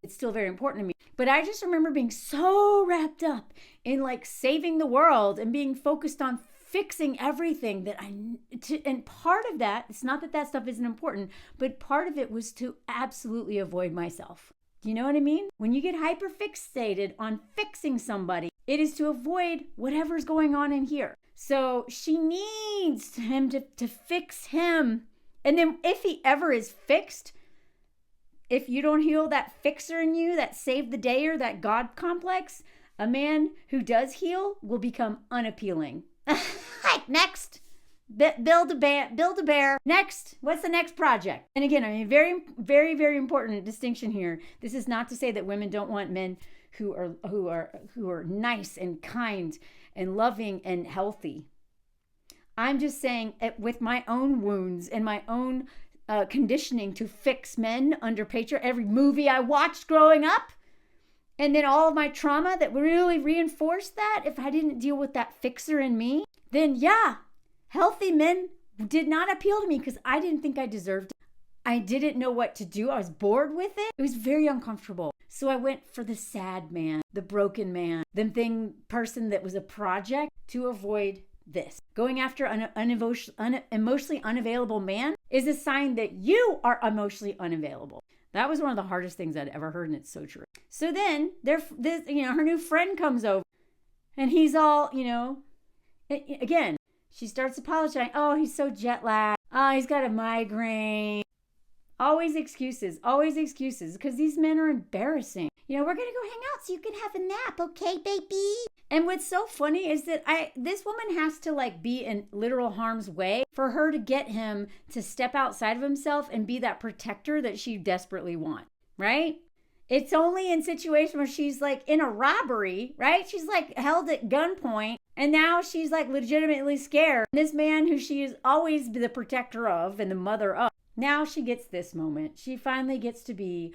It's still very important to me. But I just remember being so wrapped up in saving the world and being focused on fixing everything and part of that, it's not that stuff isn't important, but part of it was to absolutely avoid myself. Do you know what I mean? When you get hyperfixated on fixing somebody, it is to avoid whatever's going on in here. So she needs him to fix him. And then if he ever is fixed, if you don't heal that fixer in you, that save the dayer, that God complex, a man who does heal will become unappealing. Next, build a bear. Next, what's the next project? And again, very, very, very important distinction here. This is not to say that women don't want men who are nice and kind and loving and healthy. I'm just saying, with my own wounds and my own conditioning to fix men under patriarchy, every movie I watched growing up, and then all of my trauma that really reinforced that, if I didn't deal with that fixer in me, then yeah, healthy men did not appeal to me because I didn't think I deserved it. I didn't know what to do. I was bored with it. It was very uncomfortable. So I went for the sad man, the broken man, the person that was a project to avoid this. Going after an emotionally unavailable man is a sign that you are emotionally unavailable. That was one of the hardest things I'd ever heard, and it's so true. So then, her new friend comes over, and he's all, again, she starts apologizing. Oh, he's so jet lagged. Oh, he's got a migraine. Always excuses, because these men are embarrassing. We're going to go hang out so you can have a nap, okay, baby? And what's so funny is that this woman has to be in literal harm's way for her to get him to step outside of himself and be that protector that she desperately wants, right? It's only in situations where she's in a robbery, right? She's held at gunpoint, and now she's legitimately scared. This man who she is always the protector of and the mother of, now she gets this moment. She finally gets to be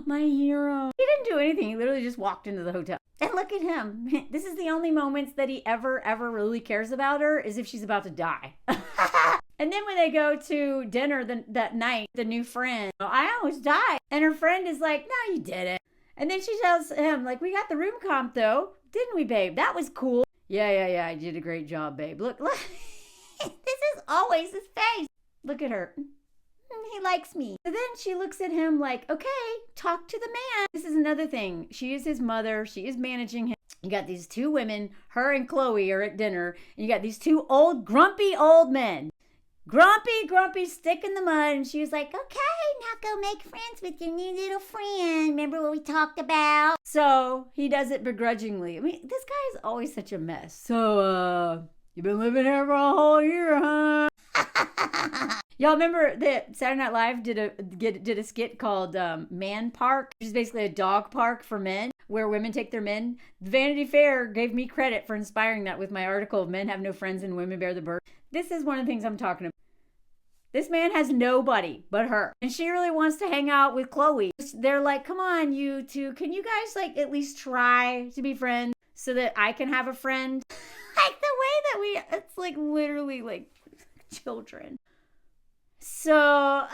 my hero. He didn't do anything. He literally just walked into the hotel. And look at him. This is the only moments that he ever really cares about her, is if she's about to die. And then when they go to dinner that night, the new friend, I almost died. And her friend is like, no, you didn't. And then she tells him, we got the room comp though. Didn't we, babe? That was cool. Yeah, I did a great job, babe. Look. This is always his face. Look at her. He likes me. So then she looks at him like, okay, talk to the man. This is another thing. She is his mother. She is managing him. You got these two women, her and Chloe are at dinner. And you got these two grumpy old men. Grumpy, stick in the mud. And she was like, okay, now go make friends with your new little friend. Remember what we talked about? So he does it begrudgingly. I mean, this guy is always such a mess. So, you've been living here for a whole year, huh? Y'all remember that Saturday Night Live did a skit called Man Park, which is basically a dog park for men, where women take their men. Vanity Fair gave me credit for inspiring that with my article of Men Have No Friends and Women Bear the Burden. This is one of the things I'm talking about. This man has nobody but her. And she really wants to hang out with Chloe. They're like, come on, you two. Can you guys like at least try to be friends so that I can have a friend? Like the way that it's like literally like children. So,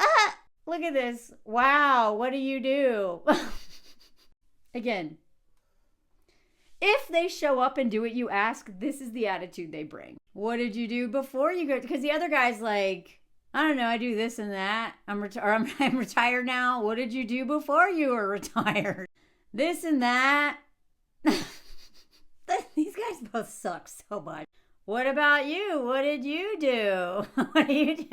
look at this. Wow, what do you do? Again, if they show up and do what you ask, this is the attitude they bring. What did you do before you go? Because the other guy's like, I don't know, I do this and that. I'm retired now. What did you do before you were retired? This and that. These guys both suck so much. What about you? What did you do? What do you do?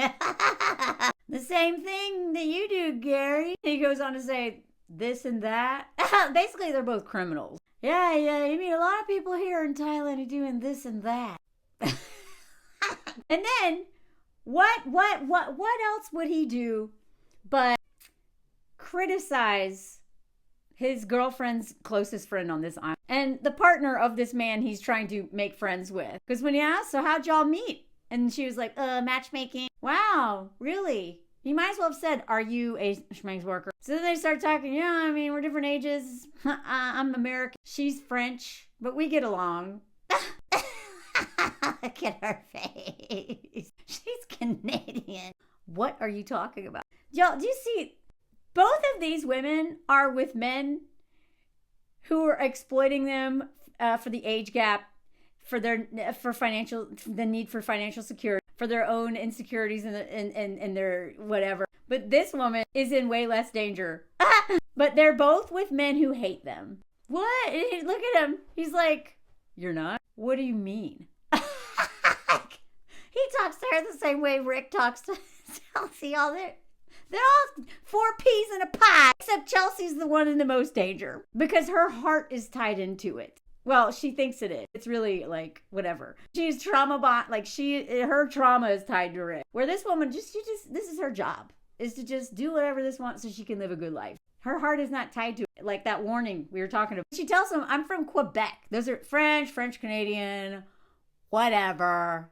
The same thing that you do, Gary. He goes on to say this and that. Basically, they're both criminals. Yeah, you meet a lot of people here in Thailand who are doing this and that. And then, what else would he do but criticize his girlfriend's closest friend on this island and the partner of this man he's trying to make friends with? Because when he asked, so how'd y'all meet? And she was like, matchmaking. Wow, really? You might as well have said, are you a schmanks worker? So then they start talking, yeah, I mean, we're different ages. I'm American. She's French, but we get along. Look at her face. She's Canadian. What are you talking about? Y'all, do you see? Both of these women are with men who are exploiting them for the age gap, for the need for financial security, for their own insecurities and their whatever. But this woman is in way less danger. But they're both with men who hate them. What? Look at him. He's like, you're not? What do you mean? He talks to her the same way Rick talks to Chelsea. They're all 4 peas in a pie, except Chelsea's the one in the most danger because her heart is tied into it. Well, she thinks it is. It's really like whatever. She's trauma bond, like her trauma is tied to Rick. Where this woman this is her job, is to just do whatever this wants so she can live a good life. Her heart is not tied to it. Like that warning we were talking about. She tells him, I'm from Quebec. Those are French Canadian, whatever.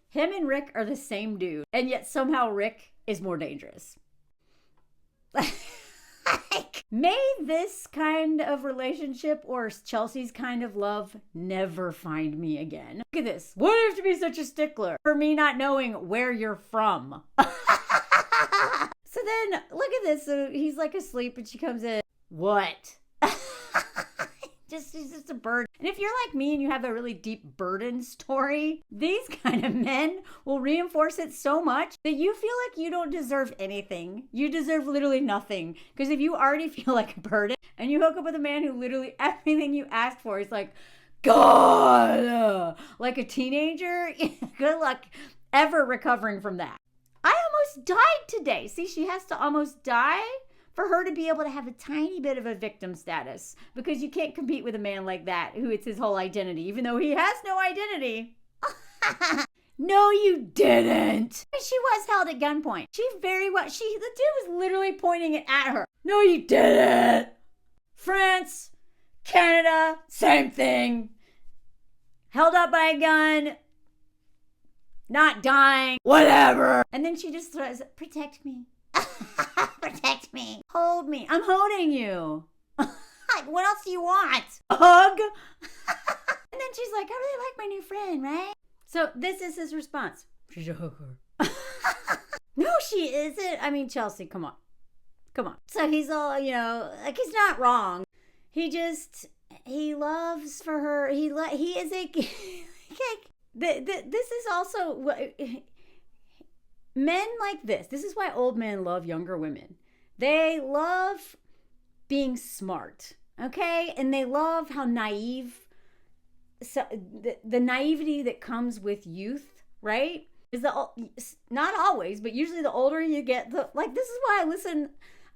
Him and Rick are the same dude. And yet somehow Rick is more dangerous. May this kind of relationship or Chelsea's kind of love never find me again. Look at this. Why do you have to be such a stickler for me not knowing where you're from? So then, look at this. So he's like asleep and she comes in. What? She's just a bird. And if you're like me and you have a really deep burden story, these kind of men will reinforce it so much that you feel like you don't deserve anything. You deserve literally nothing. Because if you already feel like a burden and you hook up with a man who literally everything you asked for is like, God, like a teenager, good luck ever recovering from that. I almost died today. See, she has to almost die for her to be able to have a tiny bit of a victim status, because you can't compete with a man like that who it's his whole identity, even though he has no identity. No, you didn't. She was held at gunpoint. The dude was literally pointing it at her. No, you didn't. France, Canada, same thing. Held up by a gun, not dying, whatever. And then she just throws, protect me. Protect me. Hold me. I'm holding you. What else do you want? A hug? And then she's like, I really like my new friend, right? So this is his response. She's a hooker. No, she isn't. I mean, Chelsea, come on. So he's all, like he's not wrong. He just, he loves for her. He is a this is also men like this. This is why old men love younger women. They love being smart, okay? And they love how naive, so the naivety that comes with youth, right? Is not always, but usually the older you get, this is why I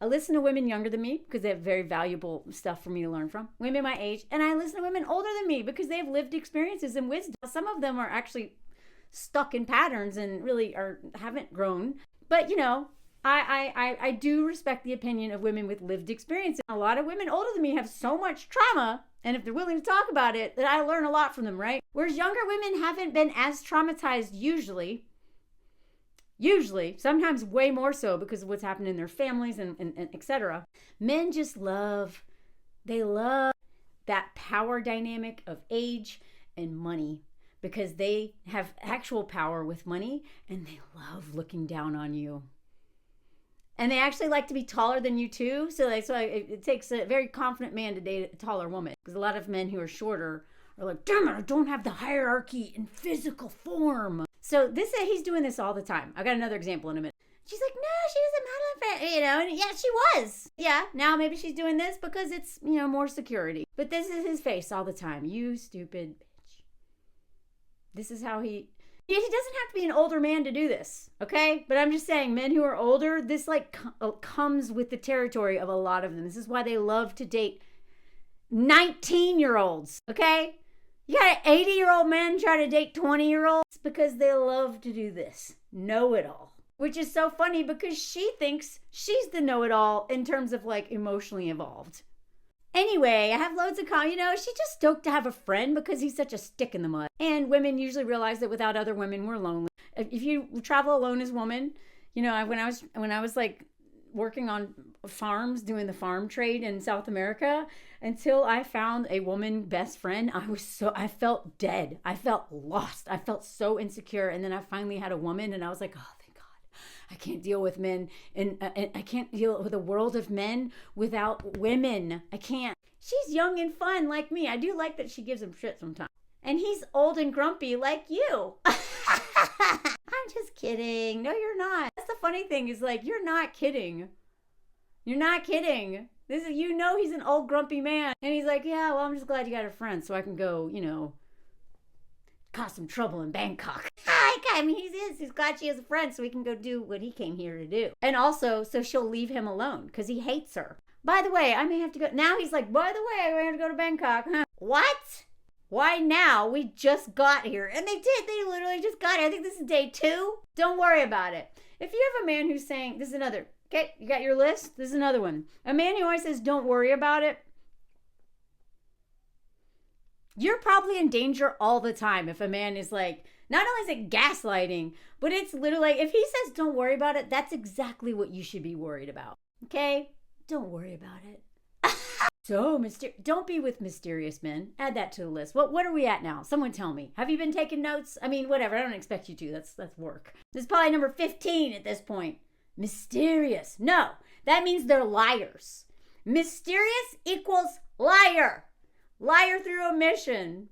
listen to women younger than me because they have very valuable stuff for me to learn from. Women my age, and I listen to women older than me because they have lived experiences and wisdom. Some of them are actually stuck in patterns and really haven't grown. But I do respect the opinion of women with lived experience. A lot of women older than me have so much trauma, and if they're willing to talk about it, that I learn a lot from them, right? Whereas younger women haven't been as traumatized usually, sometimes way more so because of what's happened in their families and etc. Men just love that power dynamic of age and money because they have actual power with money and they love looking down on you. And they actually like to be taller than you too. So it takes a very confident man to date a taller woman because a lot of men who are shorter are like, damn it, I don't have the hierarchy in physical form. So he's doing this all the time. I got another example in a minute. She's like, no, she doesn't matter, and yeah, she was. Yeah, now maybe she's doing this because it's, more security. But this is his face all the time. You stupid bitch. This is how he doesn't have to be an older man to do this, okay? But I'm just saying, men who are older, this comes with the territory of a lot of them. This is why they love to date 19-year-olds, okay? You got 80-year-old men try to date 20-year-olds because they love to do this. Know-it-all. Which is so funny because she thinks she's the know-it-all in terms of emotionally evolved. Anyway, I have loads of she's just stoked to have a friend because he's such a stick in the mud. And women usually realize that without other women, we're lonely. If you travel alone as a woman, when I was working on farms, doing the farm trade in South America, until I found a woman best friend, I felt dead. I felt lost. I felt so insecure. And then I finally had a woman and I was like, oh, thank God. I can't deal with men and I can't deal with a world of men without women. I can't. She's young and fun like me. I do like that she gives him shit sometimes. And he's old and grumpy like you. I'm just kidding. No, you're not. That's the funny thing is you're not kidding. You're not kidding. He's an old grumpy man. And he's like, yeah, well, I'm just glad you got a friend so I can go, cause some trouble in Bangkok. I mean, he's glad she has a friend so he can go do what he came here to do. And also, so she'll leave him alone because he hates her. By the way, I may have to go. Now he's like, by the way, I have to go to Bangkok. Huh? What? Why now? We just got here. And they did. They literally just got here. I think this is day 2. Don't worry about it. If you have a man who's saying, this is another. Okay, you got your list? This is another one. A man who always says, don't worry about it. You're probably in danger all the time if a man is not only is it gaslighting, but it's literally if he says don't worry about it, that's exactly what you should be worried about. Okay? Don't worry about it. So, don't be with mysterious men. Add that to the list. What are we at now? Someone tell me. Have you been taking notes? I mean, whatever. I don't expect you to. That's work. This is probably number 15 at this point. Mysterious. No, that means they're liars. Mysterious equals liar. Liar through omission.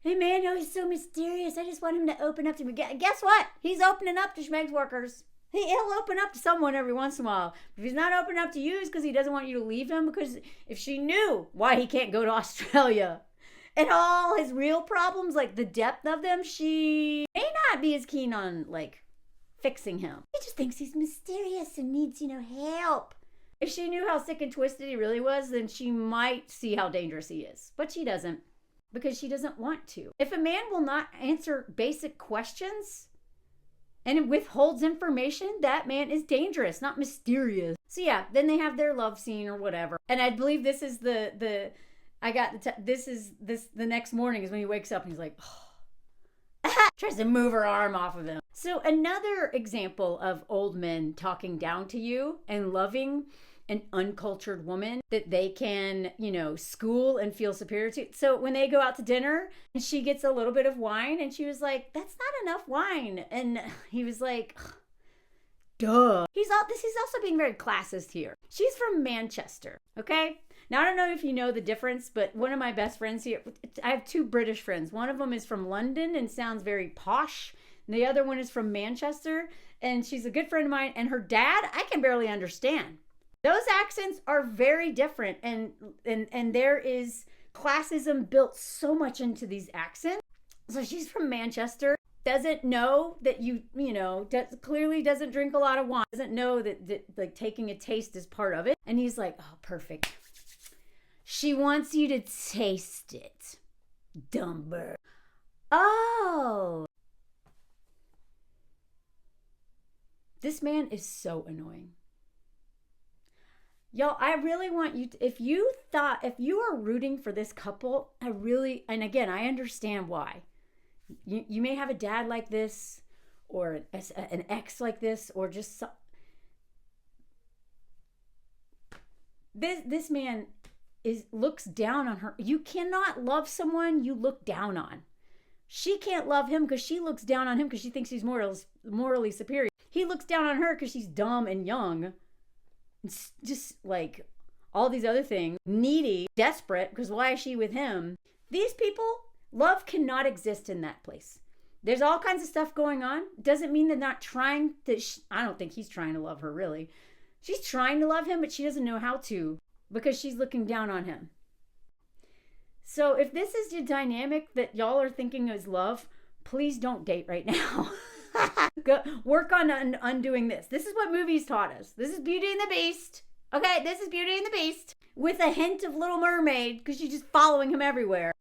Hey man, he's so mysterious. I just want him to open up to me. Guess what? He's opening up to schmegs workers. He'll open up to someone every once in a while. If he's not opening up to you, it's because he doesn't want you to leave him. Because if she knew why he can't go to Australia and all his real problems, the depth of them, she may not be as keen on fixing him. He just thinks he's mysterious and needs, help. If she knew how sick and twisted he really was, then she might see how dangerous he is. But she doesn't, because she doesn't want to. If a man will not answer basic questions and withholds information, that man is dangerous, not mysterious. So yeah, then they have their love scene or whatever. And I believe this is the next morning is when he wakes up and he's like, oh. Tries to move her arm off of him. So another example of old men talking down to you and loving an uncultured woman that they can, school and feel superior to. So when they go out to dinner and she gets a little bit of wine and she was like, that's not enough wine. And he was like, duh. He's also being very classist here. She's from Manchester, okay? Now, I don't know if you know the difference, but one of my best friends here, I have two British friends. One of them is from London and sounds very posh. And the other one is from Manchester, and she's a good friend of mine. And her dad, I can barely understand. Those accents are very different, and there is classism built so much into these accents. So she's from Manchester, doesn't know that clearly doesn't drink a lot of wine, doesn't know that like taking a taste is part of it. And he's like, oh, perfect. She wants you to taste it, dumber. Oh. This man is so annoying. Y'all, I really want you to, if you are rooting for this couple, and again, I understand why. You may have a dad like this, or an ex like this, or just this man looks down on her. You cannot love someone you look down on. She can't love him because she looks down on him because she thinks he's morally superior. He looks down on her because she's dumb and young. It's just like all these other things. Needy, desperate, because why is she with him? These people, love cannot exist in that place. There's all kinds of stuff going on. Doesn't mean they're not trying to. I don't think he's trying to love her, really. She's trying to love him, but she doesn't know how to because she's looking down on him. So if this is the dynamic that y'all are thinking is love, please don't date right now. Go work on undoing this. This is what movies taught us. This is Beauty and the Beast. Okay, this is Beauty and the Beast with a hint of Little Mermaid because she's just following him everywhere.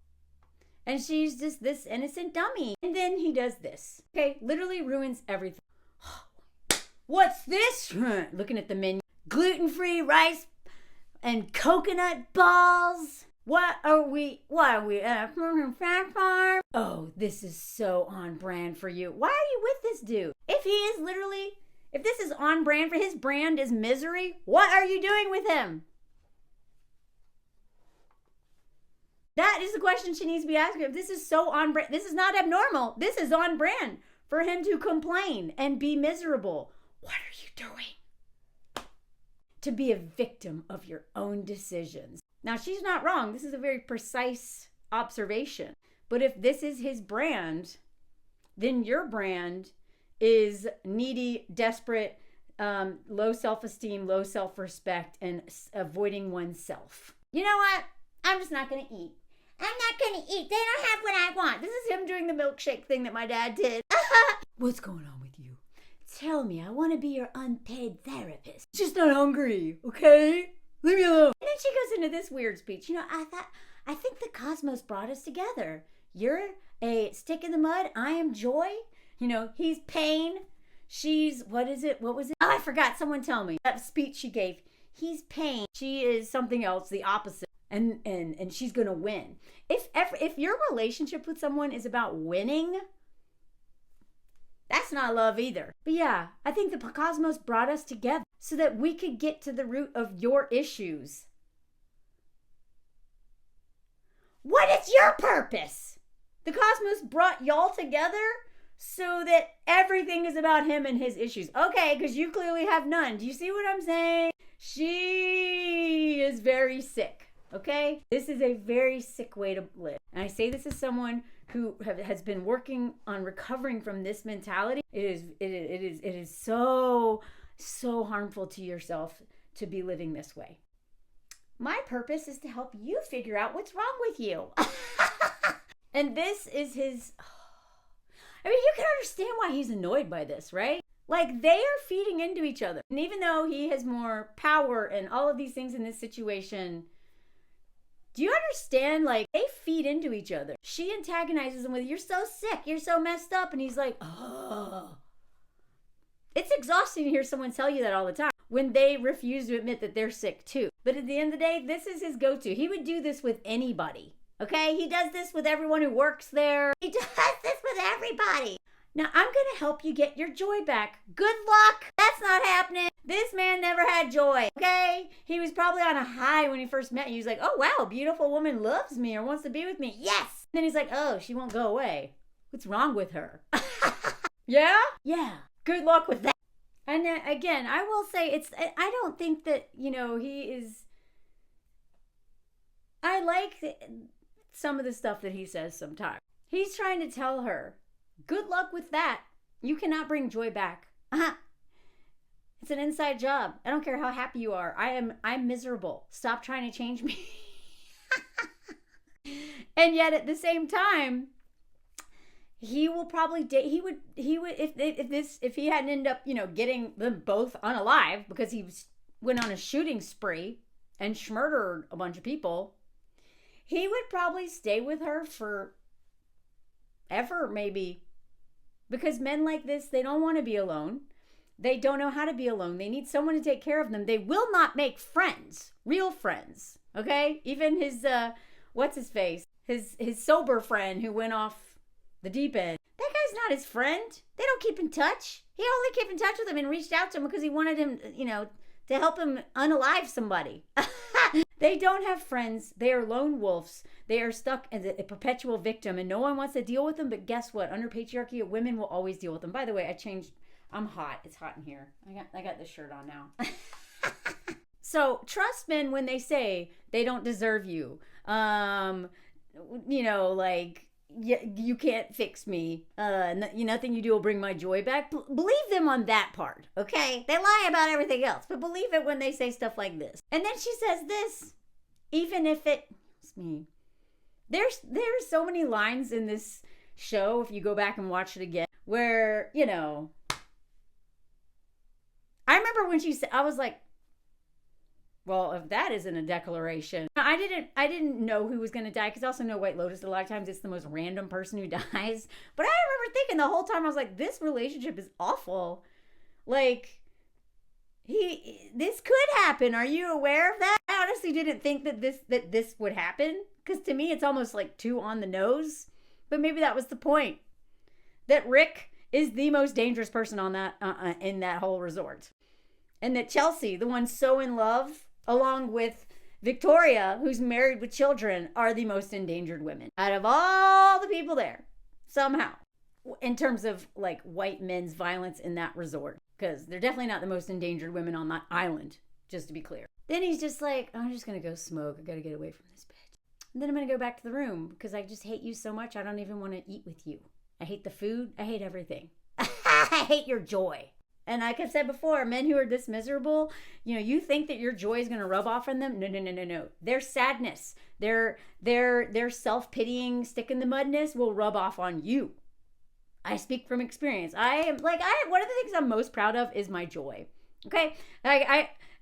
And she's just this innocent dummy. And then he does this. Okay, literally ruins everything. What's this? Looking at the menu. Gluten-free rice and coconut balls. What are we at a fat farm? Oh, this is so on brand for you. Why are you with this dude? If this is on brand for his brand is misery, what are you doing with him? That is the question she needs to be asking. If this is so on brand, this is not abnormal. This is on brand for him to complain and be miserable. What are you doing? To be a victim of your own decisions. Now, she's not wrong. This is a very precise observation. But if this is his brand, then your brand is needy, desperate, low self-esteem, low self-respect, and avoiding oneself. You know what? I'm just not going to eat. I'm not going to eat. They don't have what I want. This is him doing the milkshake thing that my dad did. What's going on with you? Tell me. I want to be your unpaid therapist. Just not hungry, okay? Leave me alone. And then she goes into this weird speech. I think the cosmos brought us together. You're a stick in the mud. I am joy. He's pain. She's, what is it? What was it? Oh, I forgot. Someone tell me. That speech she gave. He's pain. She is something else, the opposite. And she's going to win. If your relationship with someone is about winning, that's not love either. But yeah, I think the cosmos brought us together so that we could get to the root of your issues. What is your purpose? The cosmos brought y'all together so that everything is about him and his issues. Okay, because you clearly have none. Do you see what I'm saying? She is very sick. Okay? This is a very sick way to live. And I say this as someone who has been working on recovering from this mentality. It is so harmful to yourself to be living this way. My purpose is to help you figure out what's wrong with you. And this is his... I mean, you can understand why he's annoyed by this, right? Like, they are feeding into each other. And even though he has more power and all of these things in this situation... Do you understand? Like, they feed into each other. She antagonizes him with, you're so sick, you're so messed up. And he's like, oh. It's exhausting to hear someone tell you that all the time when they refuse to admit that they're sick too. But at the end of the day, this is his go-to. He would do this with anybody, okay? He does this with everyone who works there. He does this with everybody. Now, I'm going to help you get your joy back. Good luck. That's not happening. This man never had joy, okay? He was probably on a high when he first met you. He was like, oh, wow, a beautiful woman loves me or wants to be with me. Yes. Then he's like, oh, she won't go away. What's wrong with her? Yeah? Yeah. Good luck with that. And again, I will say I don't think that, he is, I like some of the stuff that he says sometimes. He's trying to tell her, good luck with that. You cannot bring joy back. It's an inside job. I don't care how happy you are. I'm miserable. Stop trying to change me. And yet at the same time, he will probably he would if he hadn't ended up, getting them both unalive because he went on a shooting spree and murdered a bunch of people, he would probably stay with her for ever, maybe. Because men like this, they don't want to be alone. They don't know how to be alone. They need someone to take care of them. They will not make friends, real friends, okay? Even his, what's his face? His sober friend who went off the deep end. That guy's not his friend. They don't keep in touch. He only kept in touch with him and reached out to him because he wanted him, to help him unalive somebody. They don't have friends. They are lone wolves. They are stuck as a perpetual victim, and no one wants to deal with them. But guess what? Under patriarchy, women will always deal with them. By the way, I'm hot. It's hot in here. I got this shirt on now. So trust men when they say they don't deserve you. You can't fix me. Nothing you do will bring my joy back. Believe them on that part, okay? They lie about everything else, but believe it when they say stuff like this. And then she says this, even if it's me. There's so many lines in this show, if you go back and watch it again, where, I remember when she said, I was like, well, if that isn't a declaration. I didn't know who was going to die, because I also know White Lotus, a lot of times it's the most random person who dies. But I remember thinking the whole time, I was like, this relationship is awful. Like, this could happen. Are you aware of that? I honestly didn't think that this would happen, because to me, it's almost like too on the nose. But maybe that was the point. That Rick is the most dangerous person on that in that whole resort. And that Chelsea, the one so in love, along with Victoria, who's married with children, are the most endangered women out of all the people there, somehow, in terms of like white men's violence in that resort, because they're definitely not the most endangered women on that island, just to be clear. Then he's just like, I'm just gonna go smoke. I gotta get away from this bitch. And then I'm gonna go back to the room because I just hate you so much. I don't even want to eat with you. I hate the food. I hate everything. I hate your joy. And like I've said before, men who are this miserable, you think that your joy is going to rub off on them. No. Their sadness, their self-pitying, stick in the mudness will rub off on you. I speak from experience. One of the things I'm most proud of is my joy. Okay?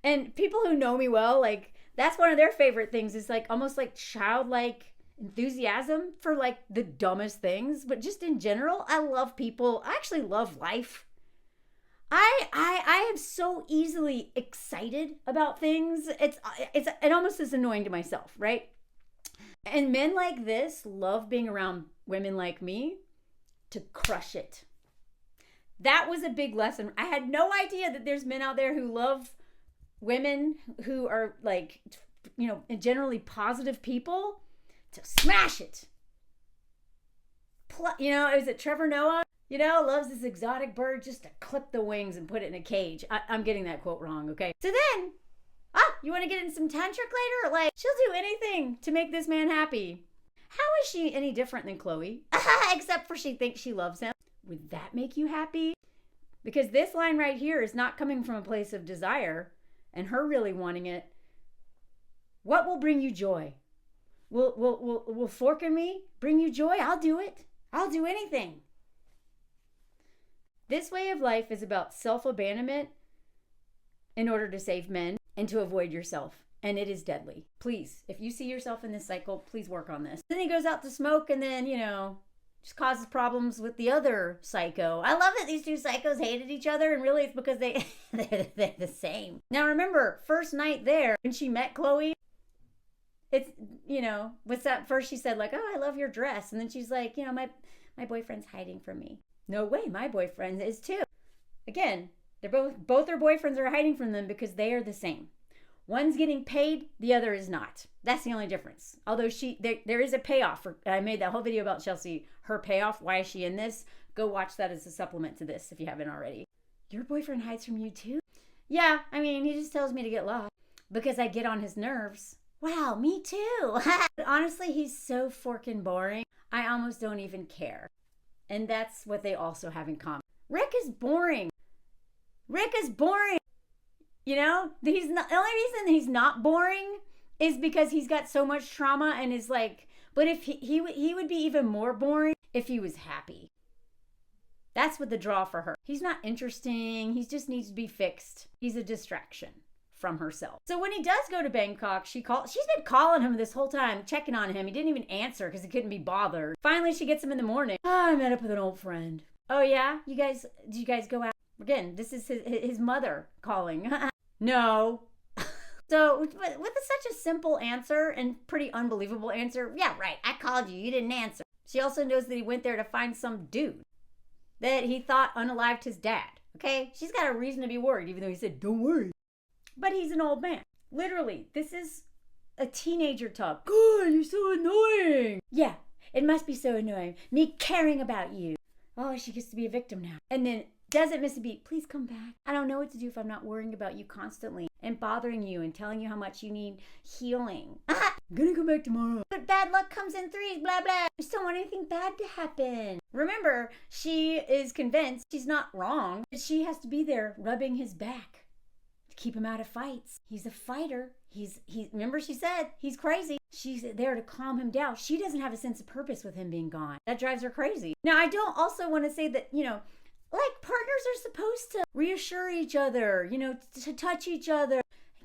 And people who know me well, like, that's one of their favorite things, is like almost like childlike enthusiasm for like the dumbest things. But just in general, I love people. I actually love life. I am so easily excited about things. It almost is annoying to myself, right? And men like this love being around women like me to crush it. That was a big lesson. I had no idea that there's men out there who love women who are like, generally positive people, to smash it. Is it Trevor Noah? Loves this exotic bird just to clip the wings and put it in a cage. I'm getting that quote wrong, okay? So then, you want to get in some tantric later? Like, she'll do anything to make this man happy. How is she any different than Chloe? Except for she thinks she loves him. Would that make you happy? Because this line right here is not coming from a place of desire and her really wanting it. What will bring you joy? Will Fork and me bring you joy? I'll do it. I'll do anything. This way of life is about self-abandonment in order to save men and to avoid yourself. And it is deadly. Please, if you see yourself in this cycle, please work on this. Then he goes out to smoke and then, just causes problems with the other psycho. I love that these two psychos hated each other, and really it's because they're the same. Now remember, first night there, when she met Chloe, it's, what's that? First she said like, oh, I love your dress. And then she's like, my boyfriend's hiding from me. No way, my boyfriend is too. Again, they're both their boyfriends are hiding from them because they are the same. One's getting paid, the other is not. That's the only difference. Although there is a payoff. I made that whole video about Chelsea, her payoff. Why is she in this? Go watch that as a supplement to this if you haven't already. Your boyfriend hides from you too? Yeah, he just tells me to get lost because I get on his nerves. Wow, me too. Honestly, he's so freaking boring. I almost don't even care. And that's what they also have in common. Rick is boring. Rick is boring. You know, he's not, the only reason he's not boring is because he's got so much trauma and is like, but if he would be even more boring if he was happy. That's what the draw for her. He's not interesting. He just needs to be fixed. He's a distraction from herself. So when he does go to Bangkok, she's been calling him this whole time, checking on him. He didn't even answer because he couldn't be bothered. Finally, she gets him in the morning. Oh, I met up with an old friend. Oh yeah? Did you guys go out? Again, this is his mother calling. No. So with such a simple answer and pretty unbelievable answer, yeah, right, I called you, you didn't answer. She also knows that he went there to find some dude that he thought unalived his dad, okay? She's got a reason to be worried, even though he said, don't worry. But he's an old man. Literally, this is a teenager talk. God, you're so annoying. Yeah, it must be so annoying. Me caring about you. Oh, she gets to be a victim now. And then doesn't miss a beat. Please come back. I don't know what to do if I'm not worrying about you constantly and bothering you and telling you how much you need healing. I'm gonna come back tomorrow. But bad luck comes in threes, blah, blah. I just don't want anything bad to happen. Remember, she is convinced she's not wrong. But she has to be there rubbing his back to keep him out of fights. He's a fighter. Remember she said he's crazy. She's there to calm him down. She doesn't have a sense of purpose with him being gone. That drives her crazy. Now, I don't also want to say that, like partners are supposed to reassure each other, to touch each other,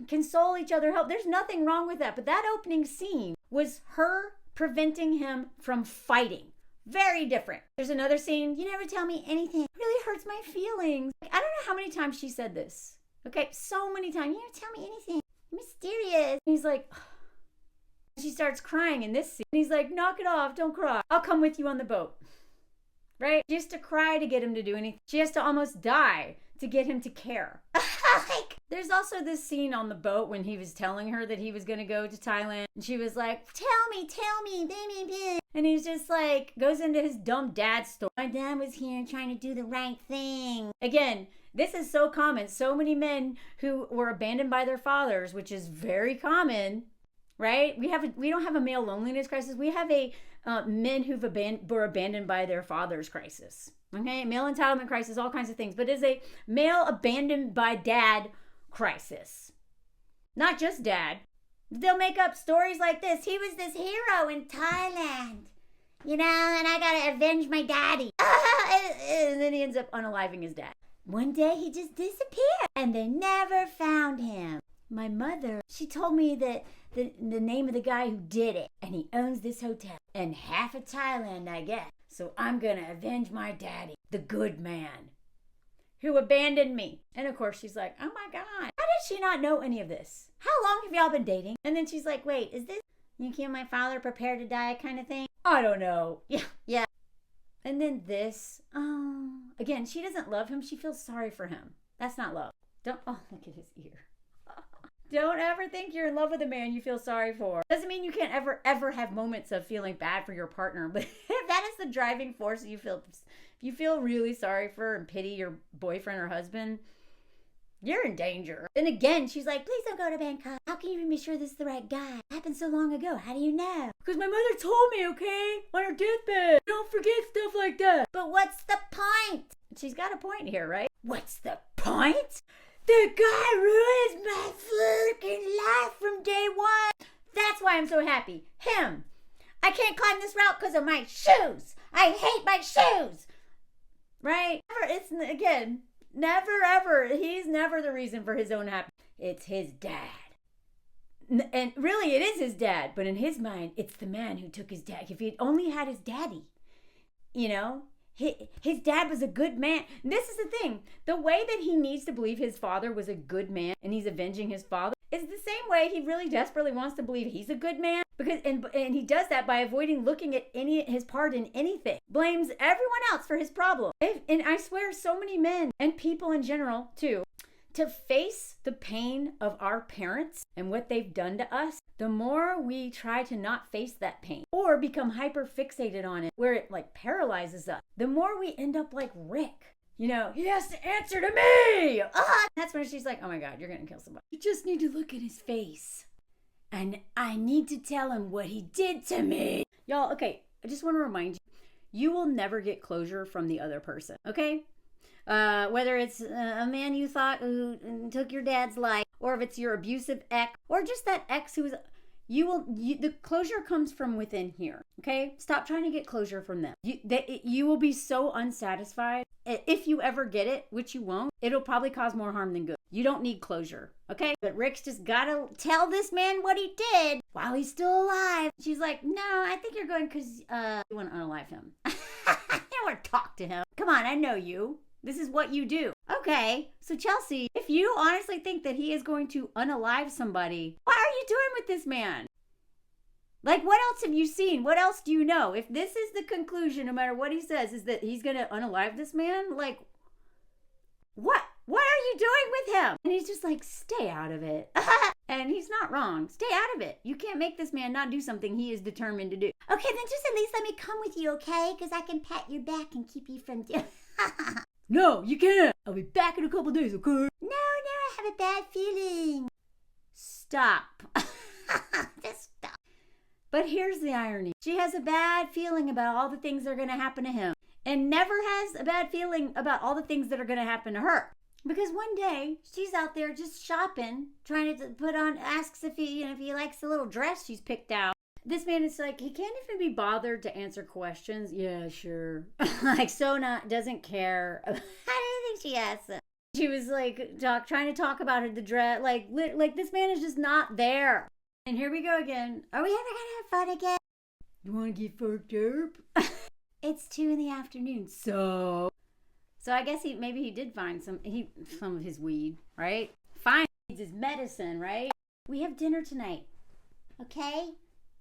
console each other, help. There's nothing wrong with that. But that opening scene was her preventing him from fighting. Very different. There's another scene. You never tell me anything. It really hurts my feelings. I don't know how many times she said this. Okay, so many times. You never tell me anything. Mysterious. And he's like, she starts crying in this scene. And he's like, knock it off. Don't cry. I'll come with you on the boat. Right? She has to cry to get him to do anything. She has to almost die to get him to care. There's also this scene on the boat when he was telling her that he was going to go to Thailand. And she was like, tell me, baby. And he's just like, goes into his dumb dad story. My dad was here trying to do the right thing. Again, this is so common. So many men who were abandoned by their fathers, which is very common, right? We don't have a male loneliness crisis. We have a men who were abandoned by their fathers crisis. Okay, male entitlement crisis, all kinds of things. But it's a male abandoned by dad crisis. Not just dad. They'll make up stories like this. He was this hero in Thailand, and I gotta avenge my daddy. And then he ends up unaliving his dad. One day he just disappeared and they never found him. My mother, she told me that the name of the guy who did it, and he owns this hotel and half of Thailand, I guess. So I'm gonna avenge my daddy, the good man, who abandoned me. And of course she's like, oh my God, how did she not know any of this? How long have y'all been dating? And then she's like, wait, is this you kill my father, prepare to die kind of thing? I don't know. Yeah. And then this, again, she doesn't love him. She feels sorry for him. That's not love. Look at his ear. Don't ever think you're in love with a man you feel sorry for. Doesn't mean you can't ever have moments of feeling bad for your partner. But if that is the driving force you feel really sorry for and pity your boyfriend or husband, you're in danger. And again, she's like, please don't go to Bangkok. How can you even be sure this is the right guy? It happened so long ago. How do you know? Because my mother told me, okay? On her deathbed. Don't forget stuff like that. But what's the point? She's got a point here, right? What's the point? The guy ruins my freaking life from day one. That's why I'm so happy. Him. I can't climb this route because of my shoes. I hate my shoes. Right? Never ever. He's never the reason for his own happiness. It's his dad. And really, it is his dad. But in his mind, it's the man who took his dad. If he only had his daddy, his dad was a good man. And this is the thing. The way that he needs to believe his father was a good man and he's avenging his father is the same way he really desperately wants to believe he's a good man. And he does that by avoiding looking at his part in anything. Blames everyone else for his problem. And I swear so many men and people in general too, to face the pain of our parents and what they've done to us, the more we try to not face that pain or become hyper fixated on it where it like paralyzes us, the more we end up like Rick. He has to answer to me. That's when she's like, oh my God, you're going to kill somebody. You just need to look at his face and I need to tell him what he did to me. Y'all, okay, I just want to remind you, you will never get closure from the other person, okay? Whether it's a man you thought who took your dad's life, or if it's your abusive ex, or just that ex who was, the closure comes from within here, okay? Stop trying to get closure from them. You will be so unsatisfied. If you ever get it, which you won't, it'll probably cause more harm than good. You don't need closure, okay? But Rick's just gotta tell this man what he did while he's still alive. She's like, no, I think you're going because you want to unalive him. I don't want to talk to him. Come on, I know you. This is what you do. Okay, so Chelsea, if you honestly think that he is going to unalive somebody, what are you doing with this man? Like, what else have you seen? What else do you know? If this is the conclusion, no matter what he says, is that he's going to unalive this man, like, what? What are you doing with him? And he's just like, stay out of it. And he's not wrong. Stay out of it. You can't make this man not do something he is determined to do. Okay, then just at least let me come with you, okay? Because I can pat your back and keep you from doing. No, you can't. I'll be back in a couple days, okay? No, I have a bad feeling. Stop. Just stop. But here's the irony. She has a bad feeling about all the things that are going to happen to him, and never has a bad feeling about all the things that are going to happen to her. Because one day, she's out there just shopping, trying to put on, asks if he likes the little dress she's picked out. This man is like, he can't even be bothered to answer questions. Yeah, sure. Like, doesn't care. How do you think she asked him? She was like, trying to talk about the dress. Like this man is just not there. And here we go again. Are we ever gonna have fun again? You wanna get fucked up? It's 2 p.m. So I guess maybe he did find some of his weed, right? Fine, he needs his medicine, right? We have dinner tonight. Okay?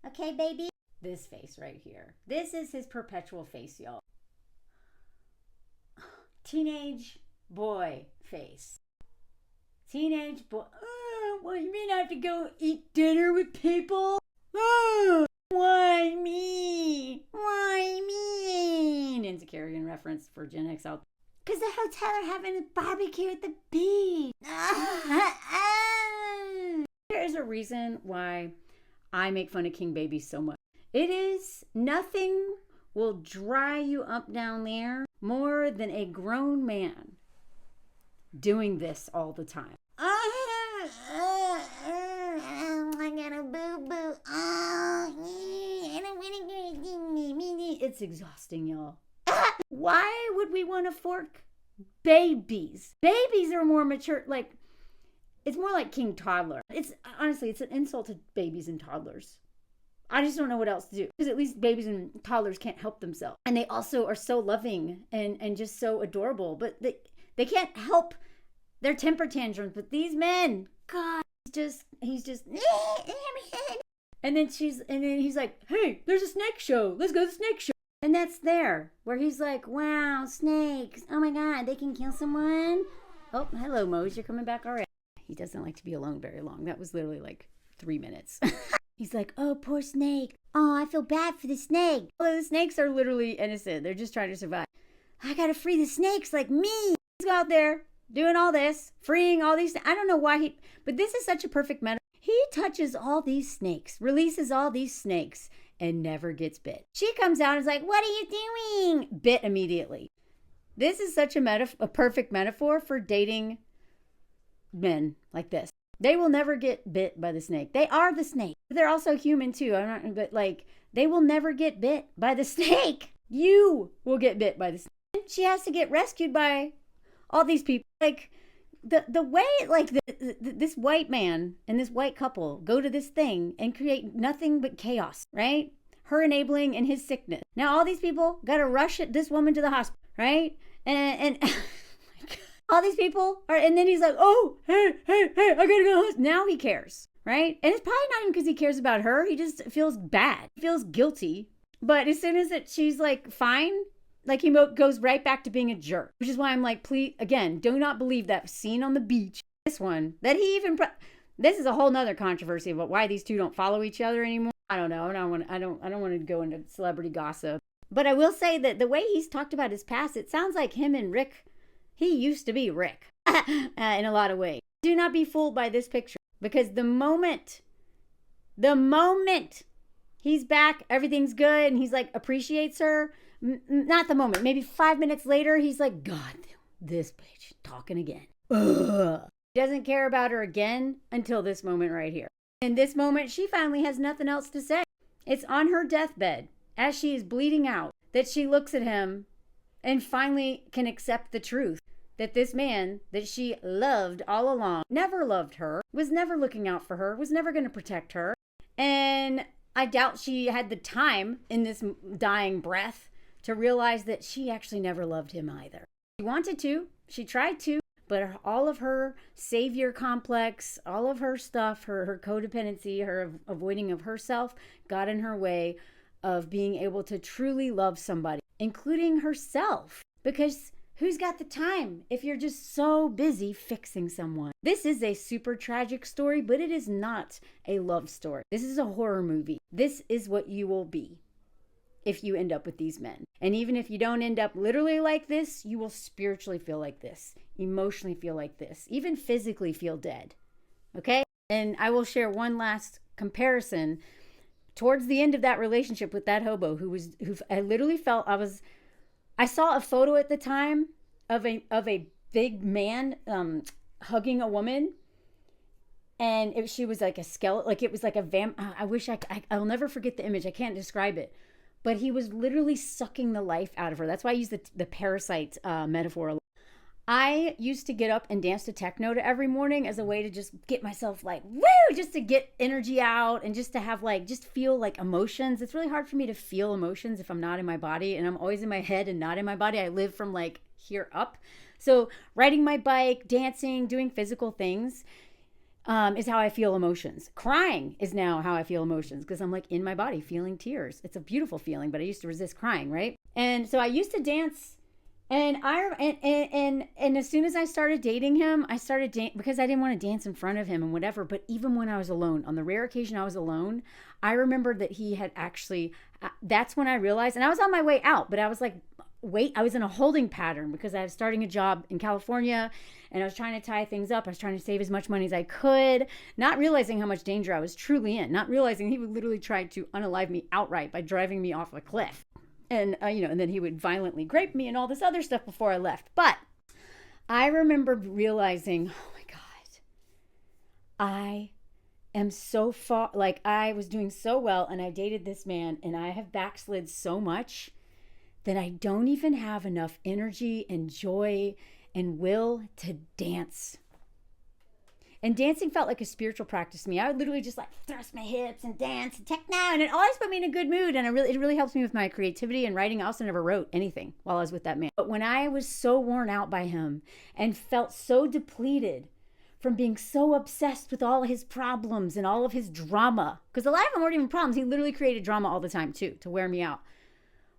Okay, baby? This face right here. This is his perpetual face, y'all. Teenage boy face. Teenage boy. Well, you mean I have to go eat dinner with people? Why me? Why me? Insecurian reference for Gen X out. Because the hotel are having a barbecue at the beach. There's a reason why I make fun of King Baby so much. It is nothing will dry you up down there more than a grown man doing this all the time. I got a boo-boo. It's exhausting, y'all. Why would we want to fork babies? Babies are more mature, like, it's more like king toddler. It's honestly, it's an insult to babies and toddlers. I just don't know what else to do. Because at least babies and toddlers can't help themselves. And they also are so loving and just so adorable. But they can't help their temper tantrums. But these men, God, he's just and then he's like, hey, there's a snake show. Let's go to the snake show. And that's there where he's like, wow, snakes. Oh my God, they can kill someone. Oh, hello, Mose. You're coming back already. He doesn't like to be alone very long. That was literally like 3 minutes. He's like, oh, poor snake. Oh, I feel bad for the snake. Well, the snakes are literally innocent. They're just trying to survive. I gotta free the snakes like me. He's out there doing all this, freeing all these. I don't know why but this is such a perfect metaphor. He touches all these snakes, releases all these snakes, and never gets bit. She comes out and is like, what are you doing? Bit immediately. This is such a perfect metaphor for dating men like this. They will never get bit by the snake. They are the snake. They're also human too. But they will never get bit by the snake. You will get bit by the snake. She has to get rescued by all these people. Like the way this white man and this white couple go to this thing and create nothing but chaos, right? Her enabling and his sickness. Now all these people got to rush this woman to the hospital, right? And all these people are, and then he's like, oh, hey, I gotta go. Now he cares, right? And it's probably not even because he cares about her. He just feels bad. He feels guilty. But as soon as she's like fine, like he goes right back to being a jerk. Which is why I'm like, please, again, do not believe that scene on the beach. This one, that he even, this is a whole nother controversy about why these two don't follow each other anymore. I don't know. I don't want to go into celebrity gossip. But I will say that the way he's talked about his past, it sounds like him and Rick, he used to be Rick in a lot of ways. Do not be fooled by this picture, because the moment The moment he's back, everything's good, and he's like, appreciates her. Not the moment. Maybe 5 minutes later, he's like, God, this bitch talking again. Ugh. He doesn't care about her again until this moment right here. In this moment, she finally has nothing else to say. It's on her deathbed, as she is bleeding out, that she looks at him and finally can accept the truth that this man that she loved all along never loved her, was never looking out for her, was never going to protect her. And I doubt she had the time in this dying breath to realize that she actually never loved him either. She wanted to, she tried to, but all of her savior complex, all of her stuff, her codependency, her avoiding of herself got in her way of being able to truly love somebody, including herself. Because who's got the time if you're just so busy fixing someone? This is a super tragic story, but it is not a love story. This is a horror movie. This is what you will be if you end up with these men. And even if you don't end up literally like this, you will spiritually feel like this, emotionally feel like this, even physically feel dead. Okay? And I will share one last comparison. Towards the end of that relationship with that hobo who I literally felt I saw a photo at the time of a big man hugging a woman, and she was like a skeleton, like it was like a I wish I'll never forget the image. I can't describe it, but he was literally sucking the life out of her. That's why I use the parasite metaphor. I used to get up and dance to techno every morning as a way to just get myself like, woo, just to get energy out and just to have just feel like emotions. It's really hard for me to feel emotions if I'm not in my body, and I'm always in my head and not in my body. I live from here up. So riding my bike, dancing, doing physical things is how I feel emotions. Crying is now how I feel emotions because I'm in my body feeling tears. It's a beautiful feeling, but I used to resist crying, right? And so I used to dance. And as soon as I started dating him, I started because I didn't want to dance in front of him and whatever. But even when I was alone, on the rare occasion I was alone, I remembered that he had actually, that's when I realized, and I was on my way out, but I was I was in a holding pattern because I was starting a job in California and I was trying to tie things up. I was trying to save as much money as I could, not realizing how much danger I was truly in, not realizing he would literally try to unalive me outright by driving me off a cliff. And, and then he would violently grape me and all this other stuff before I left. But I remember realizing, oh my God, I am so far, I was doing so well and I dated this man and I have backslid so much that I don't even have enough energy and joy and will to dance. And dancing felt like a spiritual practice to me. I would literally just thrust my hips and dance and techno, and it always put me in a good mood. And it really helps me with my creativity and writing. I also never wrote anything while I was with that man. But when I was so worn out by him and felt so depleted from being so obsessed with all his problems and all of his drama, because a lot of them weren't even problems. He literally created drama all the time too, to wear me out.